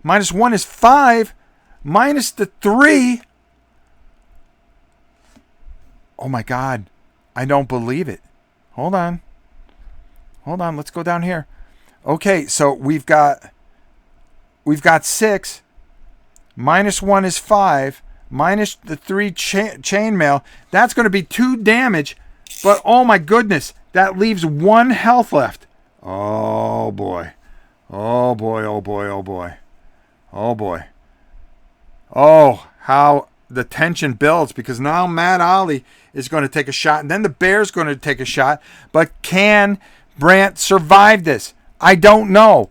Minus 1 is 5. Minus the 3. Oh, my God. I don't believe it. Hold on. Let's go down here. Okay, so we've got 6. Minus 1 is 5. Minus the 3 chainmail. That's going to be 2 damage. But, oh my goodness, that leaves 1 health left. Oh boy. Oh, how the tension builds, because now Matt Ollie is going to take a shot, and then the Bear's going to take a shot. But can Brant survive this? I don't know.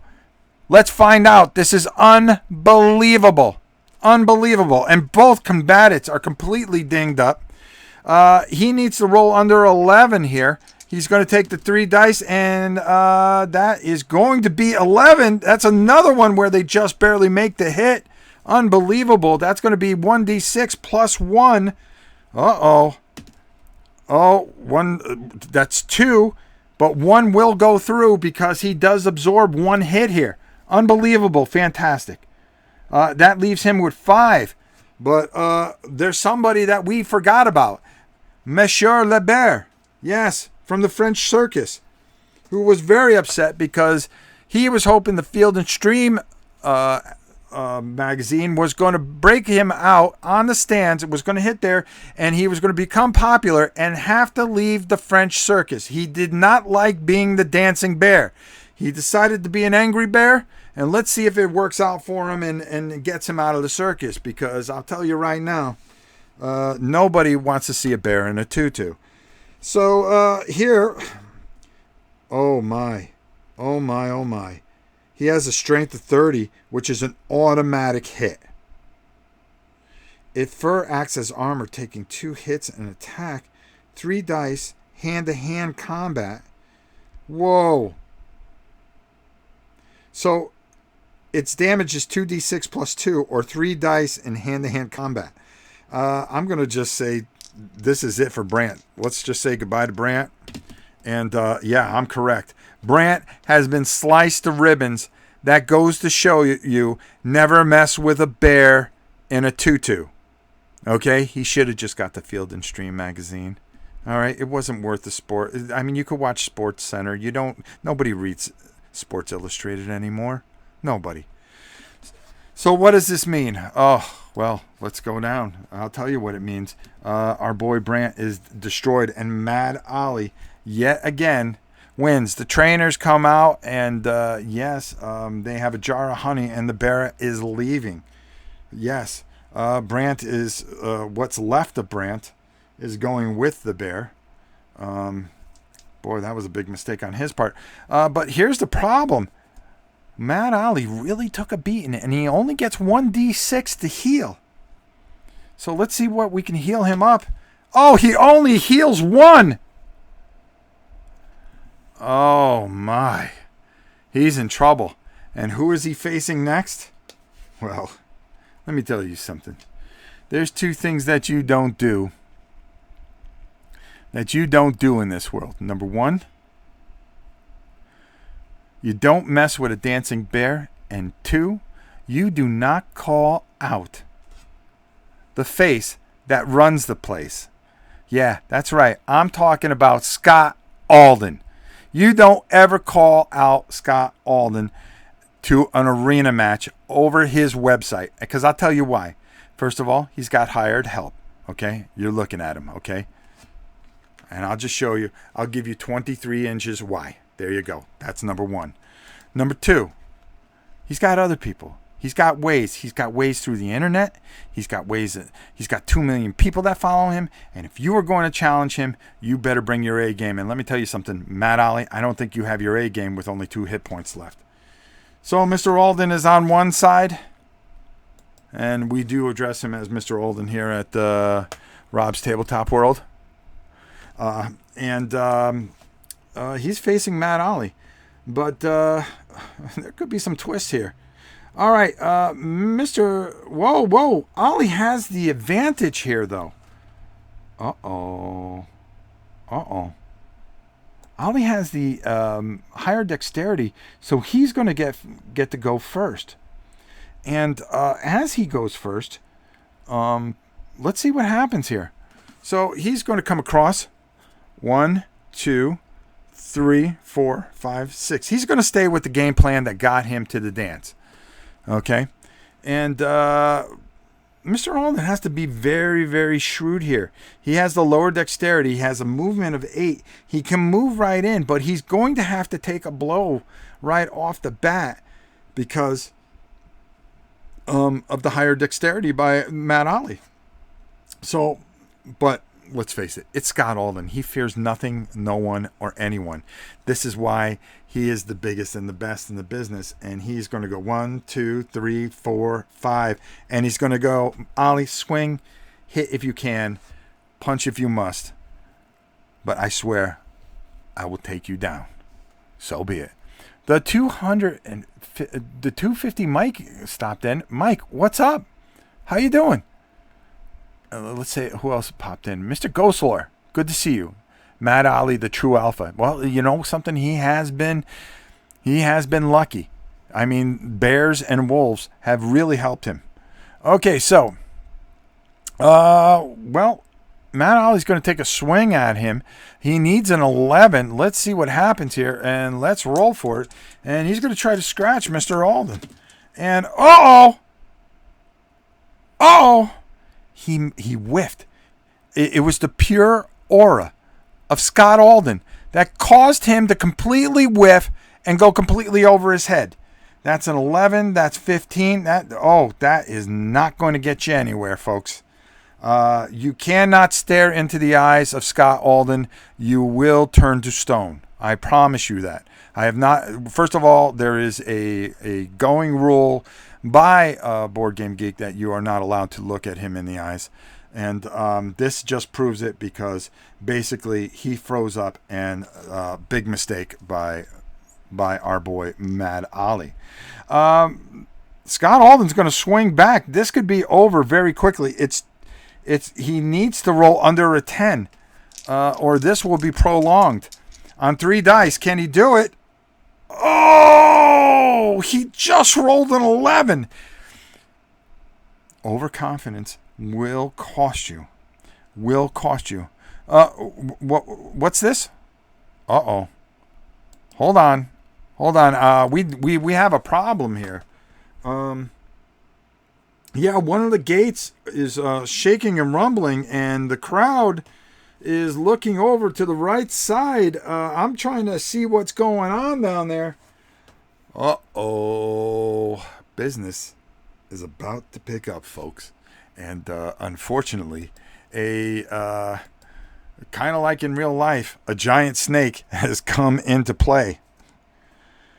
Let's find out. This is unbelievable. Unbelievable. And both combatants are completely dinged up. He needs to roll under 11 here. He's going to take the 3 dice, and that is going to be 11. That's another one where they just barely make the hit. Unbelievable. That's going to be 1d6 plus 1. Uh-oh. Oh, one. That's 2, but 1 will go through because he does absorb 1 hit here. Unbelievable. Fantastic. That leaves him with 5. But there's somebody that we forgot about. Monsieur Lebert. Yes, from the French circus, who was very upset because he was hoping the Field and Stream magazine was going to break him out on the stands. It was going to hit there, and he was going to become popular and have to leave the French circus. He did not like being the dancing bear. He decided to be an angry bear, and let's see if it works out for him and gets him out of the circus, because I'll tell you right now, nobody wants to see a bear in a tutu. So here, oh my. He has a strength of 30, which is an automatic hit. If fur acts as armor, taking 2 hits and attack, 3 dice, hand-to-hand combat. Whoa. So its damage is 2d6 plus 2, or 3 dice in hand-to-hand combat. I'm going to just say this is it for Brant. Let's just say goodbye to Brant. And yeah, I'm correct. Brant has been sliced to ribbons. That goes to show you never mess with a bear in a tutu. Okay? He should have just got the Field and Stream magazine. All right? It wasn't worth the sport. I mean, you could watch Sports Center. Nobody reads Sports Illustrated anymore. Nobody. So what does this mean? Oh, well, let's go down. I'll tell you what it means. Our boy Brant is destroyed, and Mad Ollie, yet again, wins. The trainers come out, and yes, they have a jar of honey, and the bear is leaving. Yes, Brant is, what's left of Brant is going with the bear. Boy, that was a big mistake on his part. But here's the problem. Mad Ollie really took a beating, and he only gets 1d6 to heal. So let's see what we can heal him up. Oh, he only heals 1. Oh, my. He's in trouble. And who is he facing next? Well, let me tell you something. There's 2 things that you don't do. That you don't do in this world. Number 1, you don't mess with a dancing bear. And 2, you do not call out the face that runs the place. Yeah, that's right. I'm talking about Scott Alden. You don't ever call out Scott Alden to an arena match over his website, because I'll tell you why. First of all, he's got hired help. Okay? You're looking at him. Okay? And I'll just show you. I'll give you 23 inches why. There you go. That's number 1. Number 2, he's got other people. He's got ways. He's got ways through the internet. He's got ways that he's got 2 million people that follow him. And if you are going to challenge him, you better bring your A game. And let me tell you something, Matt Ollie, I don't think you have your A game with only 2 hit points left. So Mr. Alden is on one side, and we do address him as Mr. Alden here at Rob's Tabletop World. He's facing Matt Ollie. But there could be some twists here. All right, Mr. Whoa. Ollie has the advantage here, though. Uh-oh. Ollie has the higher dexterity, so he's going to get to go first. And as he goes first, let's see what happens here. So he's going to come across 1, 2, 3, 4, 5, 6. He's going to stay with the game plan that got him to the dance. Okay? And Mr. Alden has to be very, very shrewd here. He has the lower dexterity. He has a movement of 8. He can move right in, but he's going to have to take a blow right off the bat, because of the higher dexterity by Matt Ali. So, but let's face it, it's Scott Alden. He fears nothing, no one, or anyone. This is why he is the biggest and the best in the business. And he's going to go 1, 2, 3, 4, 5. And he's going to go, Ali, swing, hit if you can, punch if you must. But I swear, I will take you down. So be it. The 250 Mike stopped in. Mike, what's up? How you doing? Let's say who else popped in. Mr. Gosler, good to see you. Matt Ali, the true alpha. Well, you know something, he has been lucky. I mean, bears and wolves have really helped him. Okay, so well, Matt Ali's going to take a swing at him. He needs an 11. Let's see what happens here, and let's roll for it. And he's going to try to scratch Mr. Alden. And he whiffed. It was the pure aura of Scott Alden that caused him to completely whiff and go completely over his head. That's an 11. That's 15. That is not going to get you anywhere, folks. You cannot stare into the eyes of Scott Alden. You will turn to stone. I promise you that. I have not. First of all, there is a going rule by Board Game Geek that you are not allowed to look at him in the eyes. And this just proves it, because basically he froze up, and big mistake by our boy Mad Ali. Scott Alden's going to swing back. This could be over very quickly. He needs to roll under a 10, or this will be prolonged. On 3 dice, can he do it? Oh, he just rolled an 11. Overconfidence will cost you. What's this? Uh-oh. Hold on. We have a problem here. Yeah, one of the gates is shaking and rumbling, and the crowd is looking over to the right side. I'm trying to see what's going on down there. Uh-oh. Business is about to pick up, folks. And unfortunately, kind of like in real life, a giant snake has come into play.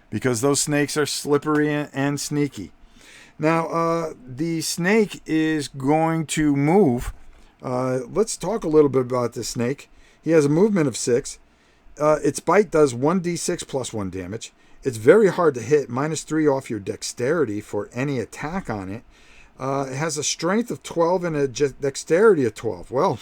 Because those snakes are slippery and sneaky. Now, the snake is going to move. Let's talk a little bit about this snake. He has a movement of 6. Its bite does 1d6 plus 1 damage. It's very hard to hit, -3 off your dexterity for any attack on it. It has a strength of 12 and a dexterity of 12. Well,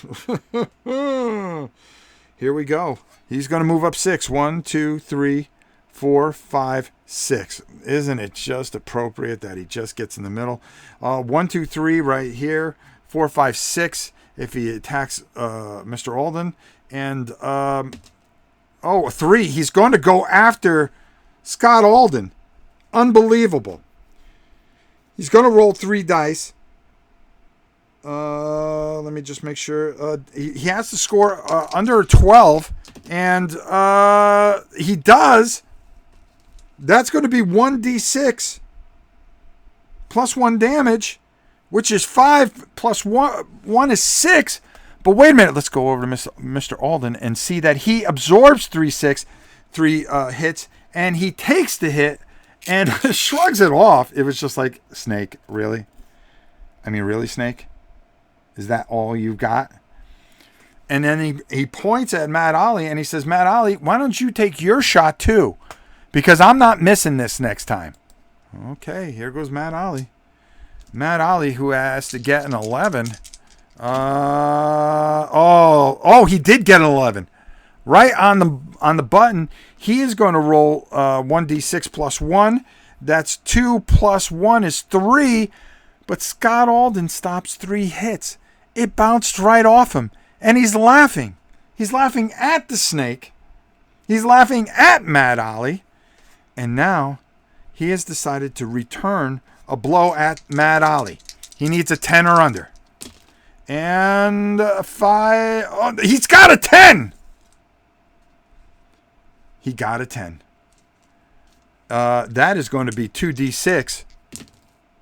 here we go. He's going to move up 6. 1, 2, 3, 4, 5, 6. Isn't it just appropriate that he just gets in the middle? 1, 2, 3 right here. 4, 5, 6 if he attacks Mr. Alden. And 3. He's going to go after Scott Alden. Unbelievable. He's going to roll 3 dice. Let me just make sure. He has to score under 12. And he does. That's going to be 1d6 plus 1 damage, which is 5 plus 1 is 6. But wait a minute. Let's go over to Mr. Alden and see that he absorbs 3 hits, and he takes the hit and shrugs it off. It was just like, Snake, really? I mean, really, Snake? Is that all you got? And then he points at Matt Ali and he says, Matt Ali, why don't you take your shot too? Because I'm not missing this next time. Okay, here goes Matt Ali. Matt Ali, who has to get an 11. He did get an 11. Right on the button. He is going to roll 1d6 plus 1. That's 2 plus 1 is 3. But Scott Alden stops 3 hits. It bounced right off him. And he's laughing. He's laughing at the snake. He's laughing at Matt Ali. And now he has decided to return a blow at Matt Ali. He needs a 10 or under. And 5. Oh, he's got a 10. He got a 10. That is going to be 2d6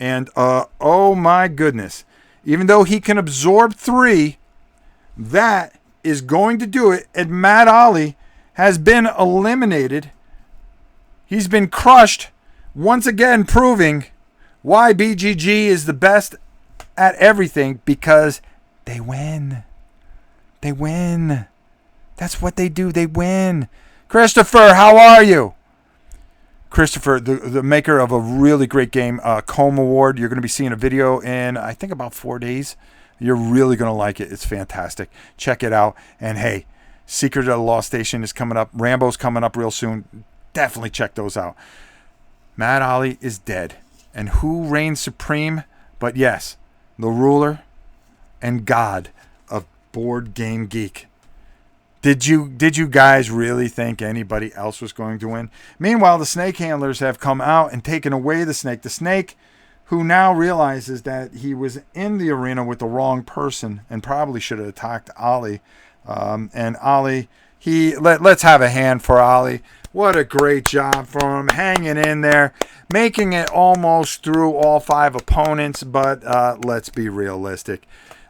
And oh my goodness, even though he can absorb 3, that is going to do it. And Matt Ali has been eliminated. He's been crushed, once again proving why BGG is the best at everything, because they win. They win. That's what they do. They win. Christopher, how are you? Christopher, the maker of a really great game, Comb Award. You're going to be seeing a video in, I think, about 4 days. You're really going to like it. It's fantastic. Check it out. And hey, Secret of the Lost Station is coming up. Rambo's coming up real soon. Definitely check those out. Matt Ali is dead. And who reigns supreme? But yes, the ruler and God of Board Game Geek. Did you guys really think anybody else was going to win? Meanwhile, the snake handlers have come out and taken away the snake. The snake, who now realizes that he was in the arena with the wrong person and probably should have attacked Ali. And Ali, let's have a hand for Ali. What a great job for him, hanging in there, making it almost through all 5 opponents. But let's be realistic.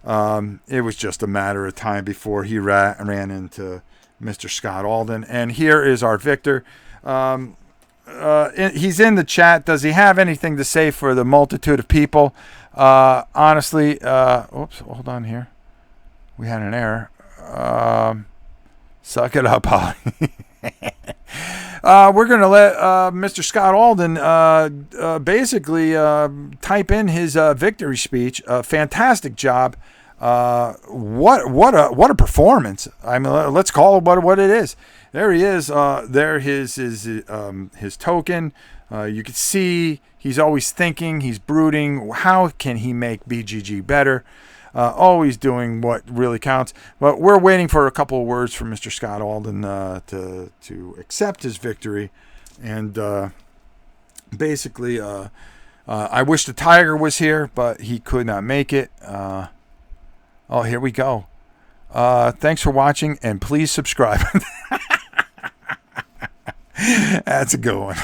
It was just a matter of time before he ran into Mr. Scott Alden. And here is our victor. He's in the chat. Does he have anything to say for the multitude of people? Honestly, oops, hold on here. We had an error. Suck it up, Holly. We're going to let Mr. Scott Alden basically type in his victory speech. Fantastic job. What a performance. I mean, let's call it what it is. There he is. There his token. You can see he's always thinking. He's brooding. How can he make BGG better? Always doing what really counts. But we're waiting for a couple of words from Mr. Scott Alden to accept his victory. And basically, I wish the Tiger was here, but he could not make it. Oh, here we go. Thanks for watching, and please subscribe. That's a good one.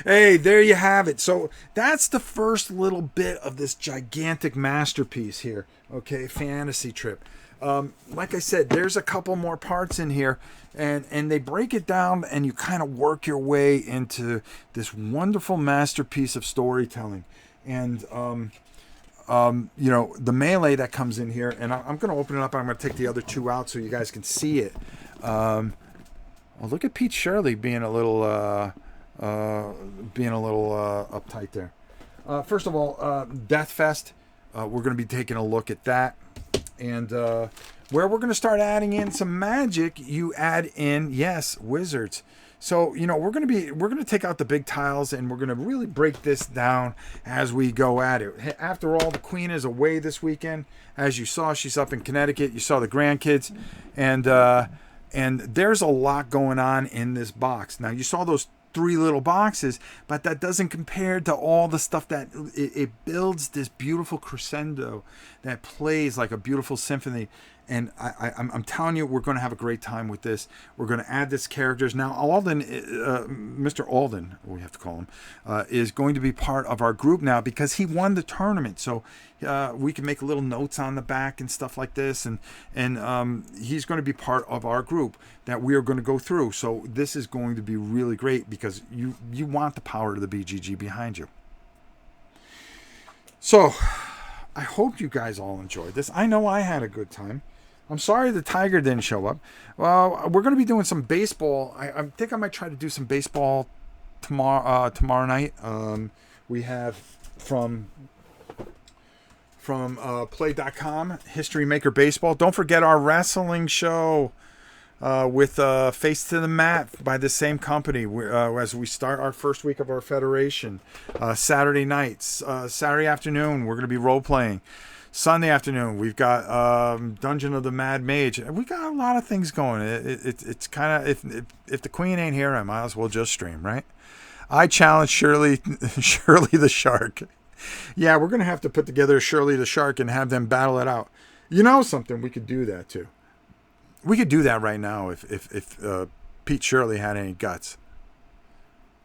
Hey, there you have it. So that's the first little bit of this gigantic masterpiece here. Okay, Fantasy Trip. Like I said, there's a couple more parts in here, and they break it down, and you kind of work your way into this wonderful masterpiece of storytelling. And you know, the melee that comes in here, and I'm going to open it up. I'm going to take the other 2 out so you guys can see it. Well, look at Pete Shirley being a little uptight there. First of all, Death Fest. We're going to be taking a look at that, and where we're going to start adding in some magic. You add in, yes, wizards. So, you know, we're going to take out the big tiles, and we're going to really break this down as we go at it. After all, the Queen is away this weekend. As you saw, she's up in Connecticut. You saw the grandkids, and there's a lot going on in this box. Now, you saw those 3 little boxes, but that doesn't compare to all the stuff that it builds this beautiful crescendo that plays like a beautiful symphony. And I'm telling you, we're going to have a great time with this. We're going to add this characters. Now, Alden, Mr. Alden, we have to call him, is going to be part of our group now because he won the tournament. So we can make little notes on the back and stuff like this. And he's going to be part of our group that we are going to go through. So this is going to be really great because you want the power of the BGG behind you. So I hope you guys all enjoyed this. I know I had a good time. I'm sorry the Tiger didn't show up. Well, we're going to be doing some baseball. I think I might try to do some baseball tomorrow night. We have from play.com, History Maker Baseball. Don't forget our wrestling show with Face to the Mat by the same company as we start our first week of our federation. Saturday nights, Saturday afternoon, we're going to be role-playing. Sunday afternoon, we've got Dungeon of the Mad Mage. We got a lot of things going. It's kind of, if the Queen ain't here, I might as well just stream, right? I challenge Shirley the Shark. Yeah, we're going to have to put together Shirley the Shark and have them battle it out. You know something? We could do that too. We could do that right now if Pete Shirley had any guts.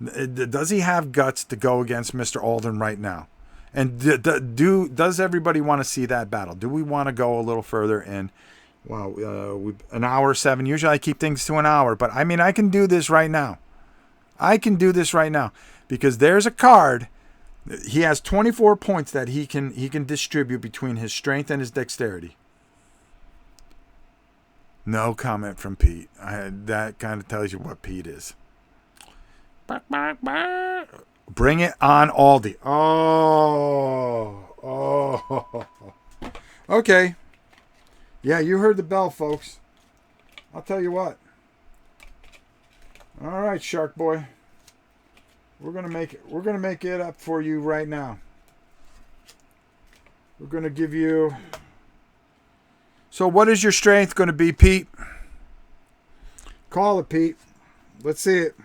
Does he have guts to go against Mr. Alden right now? And does everybody want to see that battle? Do we want to go a little further in? Well, an hour 7. Usually I keep things to an hour, but I mean, I can do this right now. I can do this right now because there's a card. He has 24 points that he can distribute between his strength and his dexterity. No comment from Pete. That kind of tells you what Pete is. Bring it on, Aldi. Oh. Okay. Yeah, you heard the bell, folks. I'll tell you what. All right, Shark Boy. We're gonna make it up for you right now. We're gonna give you. So, what is your strength going to be, Pete? Call it, Pete. Let's see it.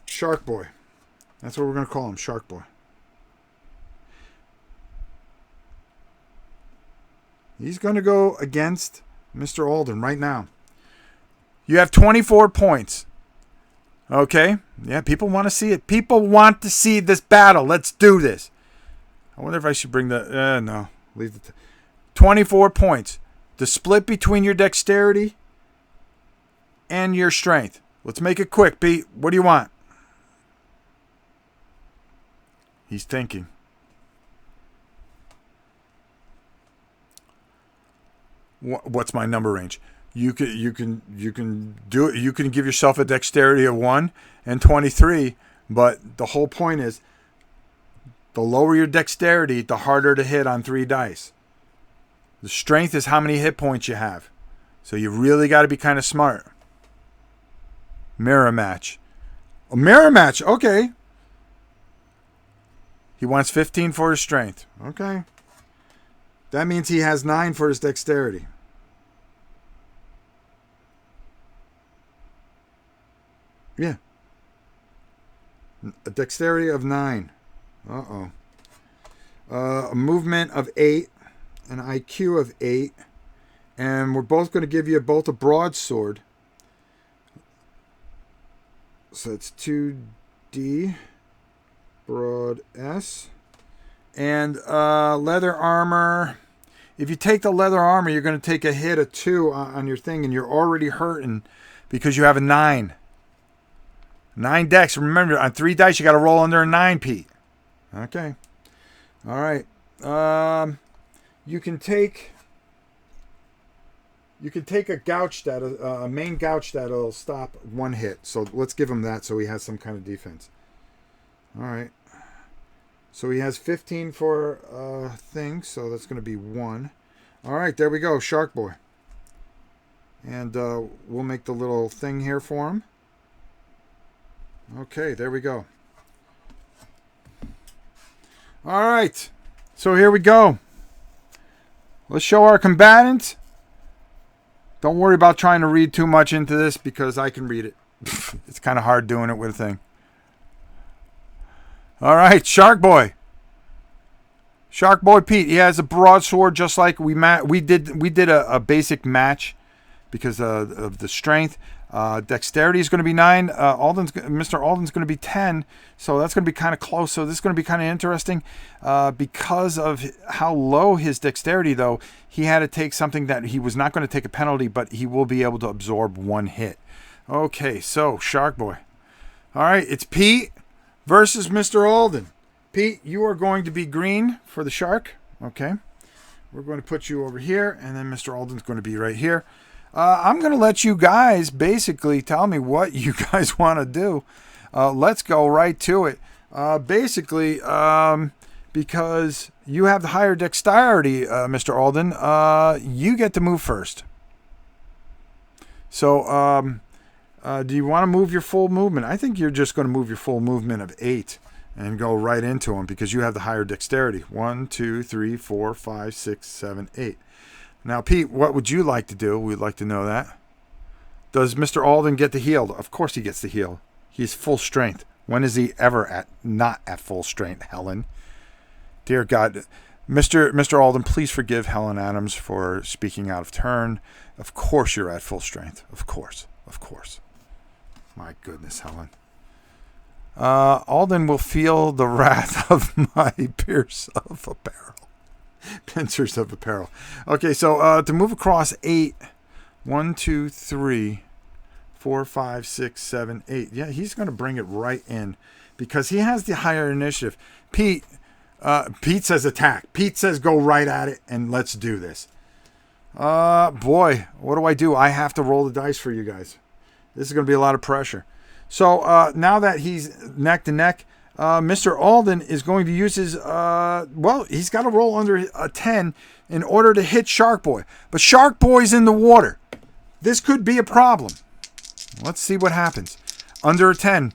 Shark Boy. That's what we're gonna call him, Shark Boy. He's going to go against Mr. Alden right now. You have 24 points. Okay? Yeah, people want to see it. People want to see this battle. Let's do this. I wonder if I should bring the... no. Leave the... 24 points. The split between your dexterity and your strength. Let's make it quick, Pete. What do you want? He's thinking. What's my number range? You can do it. You can give yourself a dexterity of 1 and 23, but the whole point is the lower your dexterity, the harder to hit on 3 dice. The strength is how many hit points you have. So you really got to be kind of smart. Mirror match. A mirror match. Okay. He wants 15 for his strength. Okay. That means he has 9 for his dexterity. Yeah. A dexterity of 9. Uh-oh. A movement of 8. An IQ of 8. And we're both going to give you both a broadsword. So it's 2D. Broad S. And leather armor. If you take the leather armor, you're going to take a hit of 2 on your thing, and you're already hurting because you have a 9. 9 dex. Remember, on 3 dice, you got to roll under a 9, Pete. Okay. All right. You can take a gouge that a main gouge that'll stop 1 hit. So let's give him that so he has some kind of defense. All right. So he has 15 for things, so that's going to be 1. All right, there we go, Shark Boy. And we'll make the little thing here for him. Okay, there we go. All right, so here we go. Let's show our combatant. Don't worry about trying to read too much into this because I can read it. It's kind of hard doing it with a thing. All right, Shark Boy. Shark Boy Pete. He has a broadsword just like we did a basic match because of the strength. Dexterity is going to be 9. Mr. Alden's going to be 10. So that's going to be kind of close. So this is going to be kind of interesting because of how low his dexterity, though. He had to take something that he was not going to take a penalty, but he will be able to absorb 1 hit. Okay, so Shark Boy. All right, it's Pete versus Mr. Alden. Pete, you are going to be green for the shark. Okay. We're going to put you over here, and then Mr. Alden's going to be right here. I'm going to let you guys basically tell me what you guys want to do. Let's go right to it. Basically, because you have the higher dexterity, Mr. Alden, you get to move first. So, do you want to move your full movement? I think you're just going to move your full movement of 8 and go right into him because you have the higher dexterity. 1, 2, 3, 4, 5, 6, 7, 8. Now, Pete, what would you like to do? We'd like to know that. Does Mr. Alden get to heal? Of course he gets to heal. He's full strength. When is he ever not at full strength, Helen? Dear God, Mr. Alden, please forgive Helen Adams for speaking out of turn. Of course you're at full strength. Of course. My goodness, Helen. Alden will feel the wrath of my pincers of apparel. Okay, so to move across 8, 1, 2, 3, 4, 5, 6, 7, 8. Yeah, he's going to bring it right in because he has the higher initiative. Pete says attack. Pete says go right at it and let's do this. Boy, what do? I have to roll the dice for you guys. This is going to be a lot of pressure. So now that he's neck to neck, Mr. Alden is going to use his, he's got to roll under a 10 in order to hit Shark Boy. But Shark Boy's in the water. This could be a problem. Let's see what happens. Under a 10.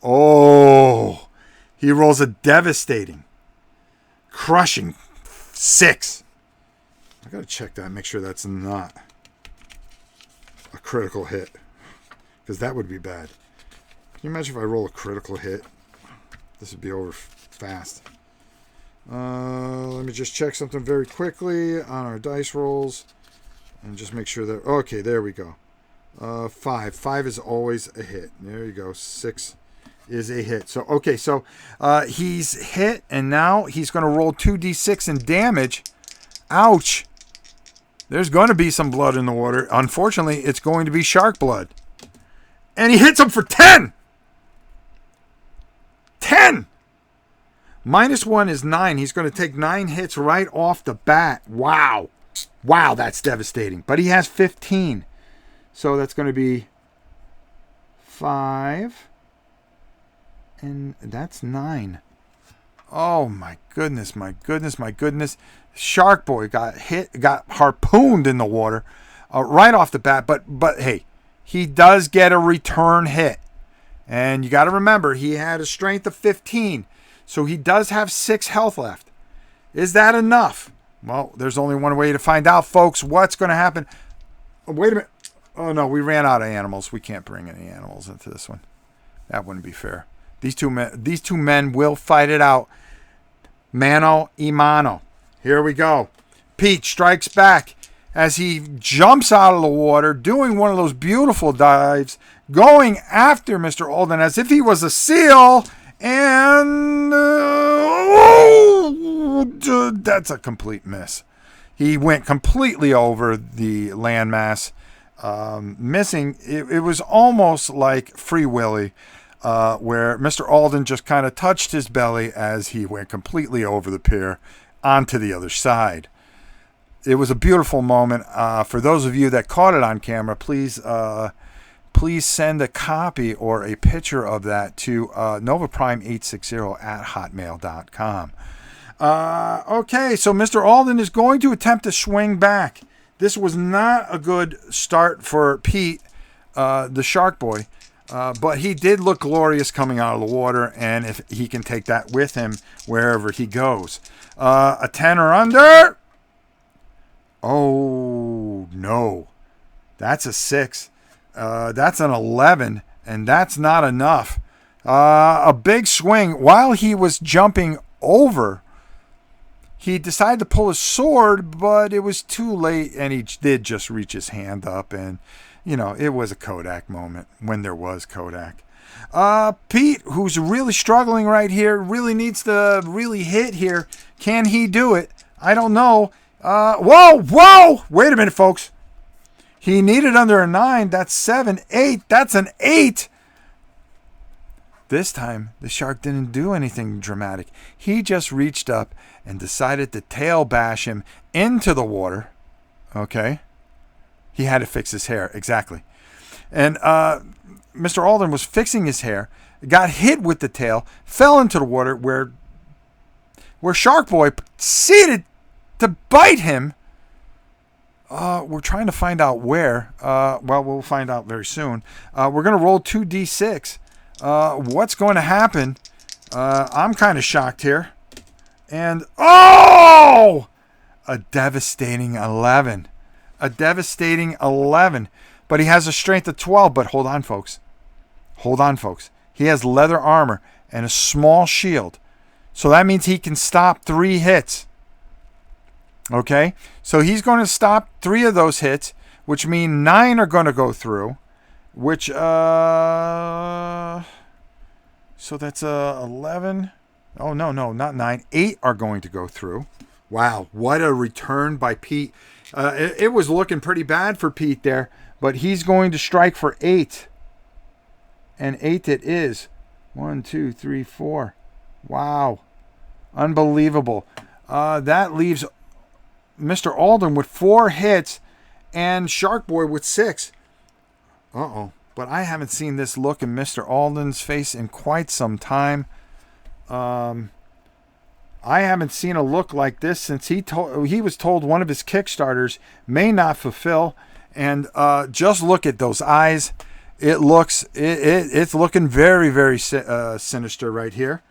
Oh, he rolls a devastating, crushing 6. I got to check that, make sure that's not a critical hit. Because that would be bad. Can you imagine if I roll a critical hit? This would be over fast. Let me just check something very quickly on our dice rolls. And just make sure that... Okay, there we go. 5. 5 is always a hit. There you go. 6 is a hit. So, okay, so he's hit. And now he's going to roll 2d6 in damage. Ouch. There's going to be some blood in the water. Unfortunately, it's going to be shark blood. And he hits him for 10. 10. -1 is 9. He's going to take 9 hits right off the bat. Wow. Wow, that's devastating. But he has 15. So that's going to be 5. And that's 9. Oh, my goodness, my goodness, my goodness. Shark Boy got harpooned in the water right off the bat. But hey, he does get a return hit. And you got to remember, he had a strength of 15. So he does have 6 health left. Is that enough? Well, there's only one way to find out, folks. What's going to happen? Oh, wait a minute. Oh, no, we ran out of animals. We can't bring any animals into this one. That wouldn't be fair. These two men will fight it out. Mano y mano. Here we go. Pete strikes back as he jumps out of the water, doing one of those beautiful dives, going after Mr. Alden as if he was a seal, and that's a complete miss. He went completely over the landmass, missing. It was almost like Free Willy, where Mr. Alden just kind of touched his belly as he went completely over the pier onto the other side. It was a beautiful moment. For those of you that caught it on camera, please send a copy or a picture of that to novaprime860@hotmail.com. Okay, so Mr. Alden is going to attempt to swing back. This was not a good start for Pete, the Shark Boy, but he did look glorious coming out of the water, and if he can take that with him wherever he goes. A 10 or under. Oh, no. That's a 6. That's an 11, and that's not enough. A big swing. While he was jumping over, he decided to pull his sword, but it was too late, and he did just reach his hand up, and, it was a Kodak moment when there was Kodak. Pete, who's really struggling right here, really needs to really hit here. Can he do it? I don't know. Whoa! Wait a minute, folks. He needed under a 9. That's 7, 8. That's an 8. This time, the shark didn't do anything dramatic. He just reached up and decided to tail bash him into the water. Okay? He had to fix his hair. Exactly. And Mr. Alden was fixing his hair, got hit with the tail, fell into the water where Shark Boy proceeded to bite him. We're trying to find out where. We'll find out very soon. We're going to roll 2d6. What's going to happen? I'm kind of shocked here. And, a devastating 11. A devastating 11. But he has a strength of 12. But hold on, folks. He has leather armor and a small shield. So that means he can stop 3 hits. Okay? So he's going to stop 3 of those hits, which mean 9 are going to go through, which, So that's 11. Oh, no, not 9. 8 are going to go through. Wow, what a return by Pete. It was looking pretty bad for Pete there, but he's going to strike for 8. And 8 it is. 1, 2, 3, 4. Wow. Unbelievable. That leaves Mr. Alden with 4 hits and Shark Boy with 6. Uh-oh. But I haven't seen this look in Mr. Alden's face in quite some time. I haven't seen a look like this since he was told one of his Kickstarters may not fulfill. And just look at those eyes. It's looking very, very sinister right here.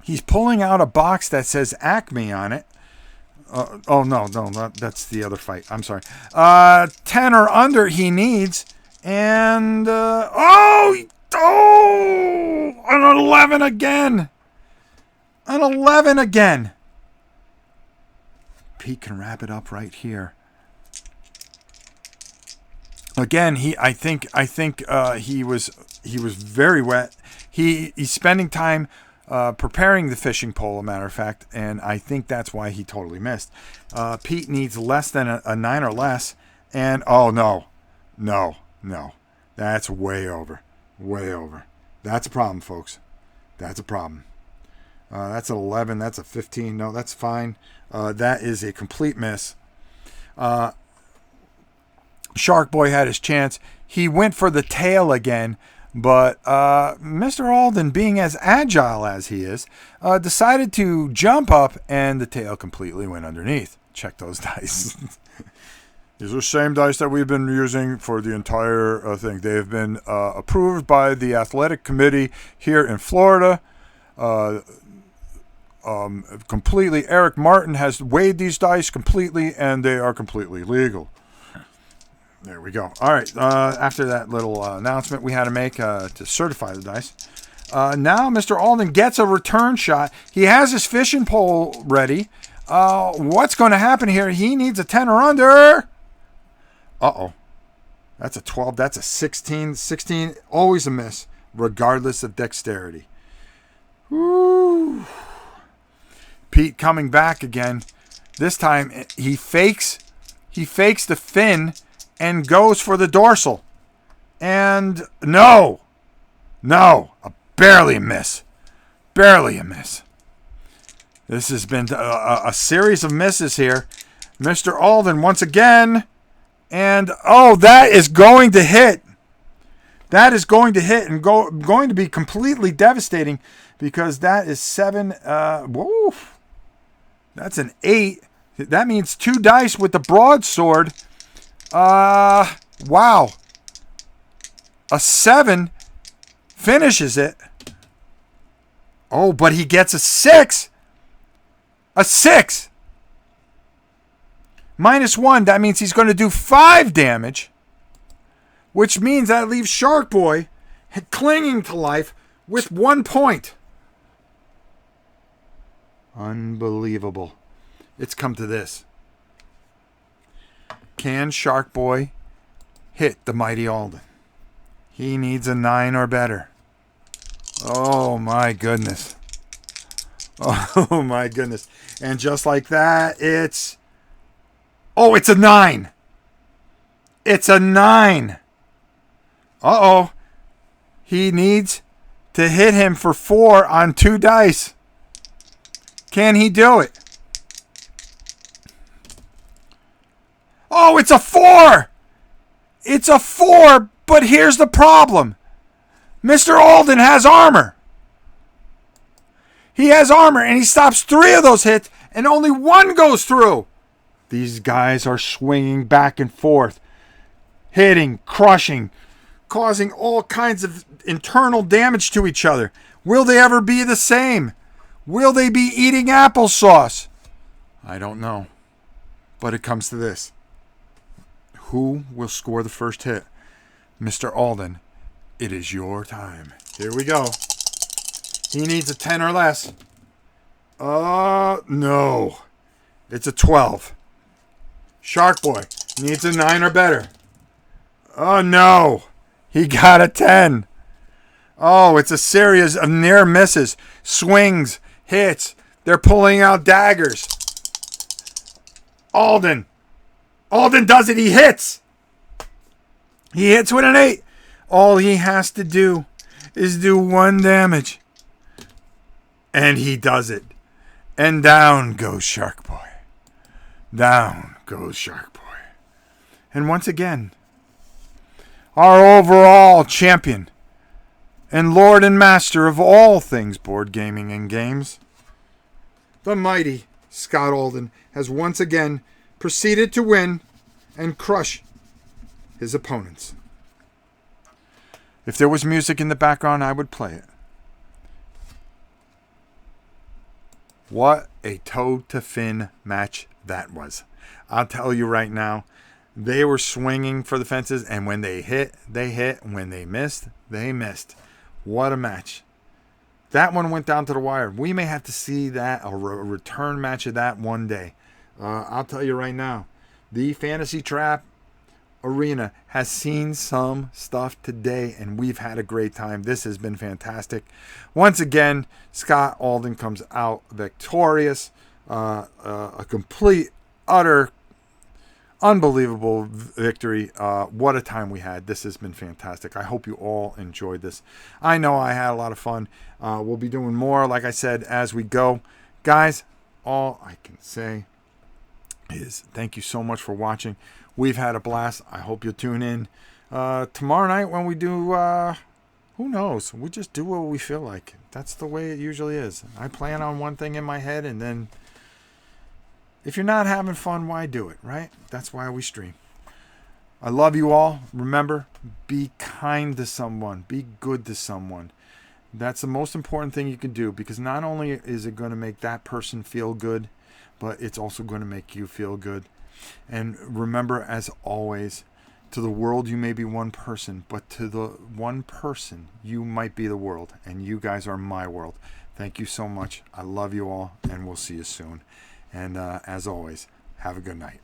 He's pulling out a box that says Acme on it. No, that's the other fight. I'm sorry. 10 or under he needs. And, an 11 again. An 11 again. Pete can wrap it up right here. Again, I think he was very wet. He's spending time preparing the fishing pole, a matter of fact, and I think that's why he totally missed. Pete needs less than a 9 or less, and no, that's way over. That's a problem, folks. That's a problem. That's an 11. That's a 15. No, that's fine. That is a complete miss. Shark Boy had his chance. He went for the tail again, but Mr. Alden, being as agile as he is, decided to jump up, and the tail completely went underneath. Check those dice. These are the same dice that we've been using for the entire thing. They have been approved by the athletic committee here in Florida. Completely. Eric Martin has weighed these dice completely, and they are completely legal. There we go. All right. After that little announcement we had to make to certify the dice. Now Mr. Alden gets a return shot. He has his fishing pole ready. What's going to happen here? He needs a 10 or under. Uh-oh. That's a 12. That's a 16. 16, always a miss, regardless of dexterity. Woo. Pete coming back again. This time he fakes the fin and goes for the dorsal. And no, barely a miss. Barely a miss. This has been a series of misses here. Mr. Alden once again. And, that is going to hit. That is going to hit and going to be completely devastating because that is 7. Whoa. That's an 8. That means 2 dice with the broadsword. Wow. A 7 finishes it. Oh, but he gets a 6. A 6. -1. That means he's going to do 5 damage. Which means that leaves Shark Boy clinging to life with 1 point. Unbelievable. It's come to this. Can Shark Boy hit the mighty Alden? He needs a 9 or better. Oh my goodness. Oh my goodness. And just like that, it's a 9. It's a 9. Uh-oh. He needs to hit him for 4 on 2 dice. Can he do it? Oh, it's a 4. It's a 4, but here's the problem. Mr. Alden has armor. He has armor, and he stops 3 of those hits, and only 1 goes through. These guys are swinging back and forth, hitting, crushing, causing all kinds of internal damage to each other. Will they ever be the same? Will they be eating applesauce? I don't know. But it comes to this. Who will score the first hit? Mr. Alden, it is your time. Here we go. He needs a 10 or less. No. It's a 12. Shark Boy needs a 9 or better. Oh, no. He got a 10. Oh, it's a series of near misses, swings, hits. They're pulling out daggers. Alden does it. He hits. He hits with an 8. All he has to do is do 1 damage. And he does it. And down goes Shark Boy. Down goes Shark Boy. And once again, our overall champion and lord and master of all things board gaming and games, the mighty Scott Alden, has once again proceeded to win and crush his opponents. If there was music in the background, I would play it. What a toe to fin match that was. I'll tell you right now, they were swinging for the fences, and when they hit, they hit. When they missed, they missed. What a match. That one went down to the wire. We may have to see that, a return match of that one day. I'll tell you right now, the Fantasy Trap Arena has seen some stuff today, and we've had a great time. This has been fantastic. Once again, Scott Alden comes out victorious. A complete, utter, unbelievable victory. What a time we had. This has been fantastic. I hope you all enjoyed this. I know I had a lot of fun. We'll be doing more, like I said, as we go. Guys, all I can say is thank you so much for watching. We've had a blast. I hope you'll tune in tomorrow night when we do, who knows? We just do what we feel like. That's the way it usually is. I plan on one thing in my head, and then if you're not having fun, why do it, right? That's why we stream. I love you all. Remember, be kind to someone. Be good to someone. That's the most important thing you can do, because not only is it going to make that person feel good, but it's also going to make you feel good. And remember, as always, to the world you may be one person, but to the one person you might be the world, and you guys are my world. Thank you so much. I love you all, and we'll see you soon. And as always, have a good night.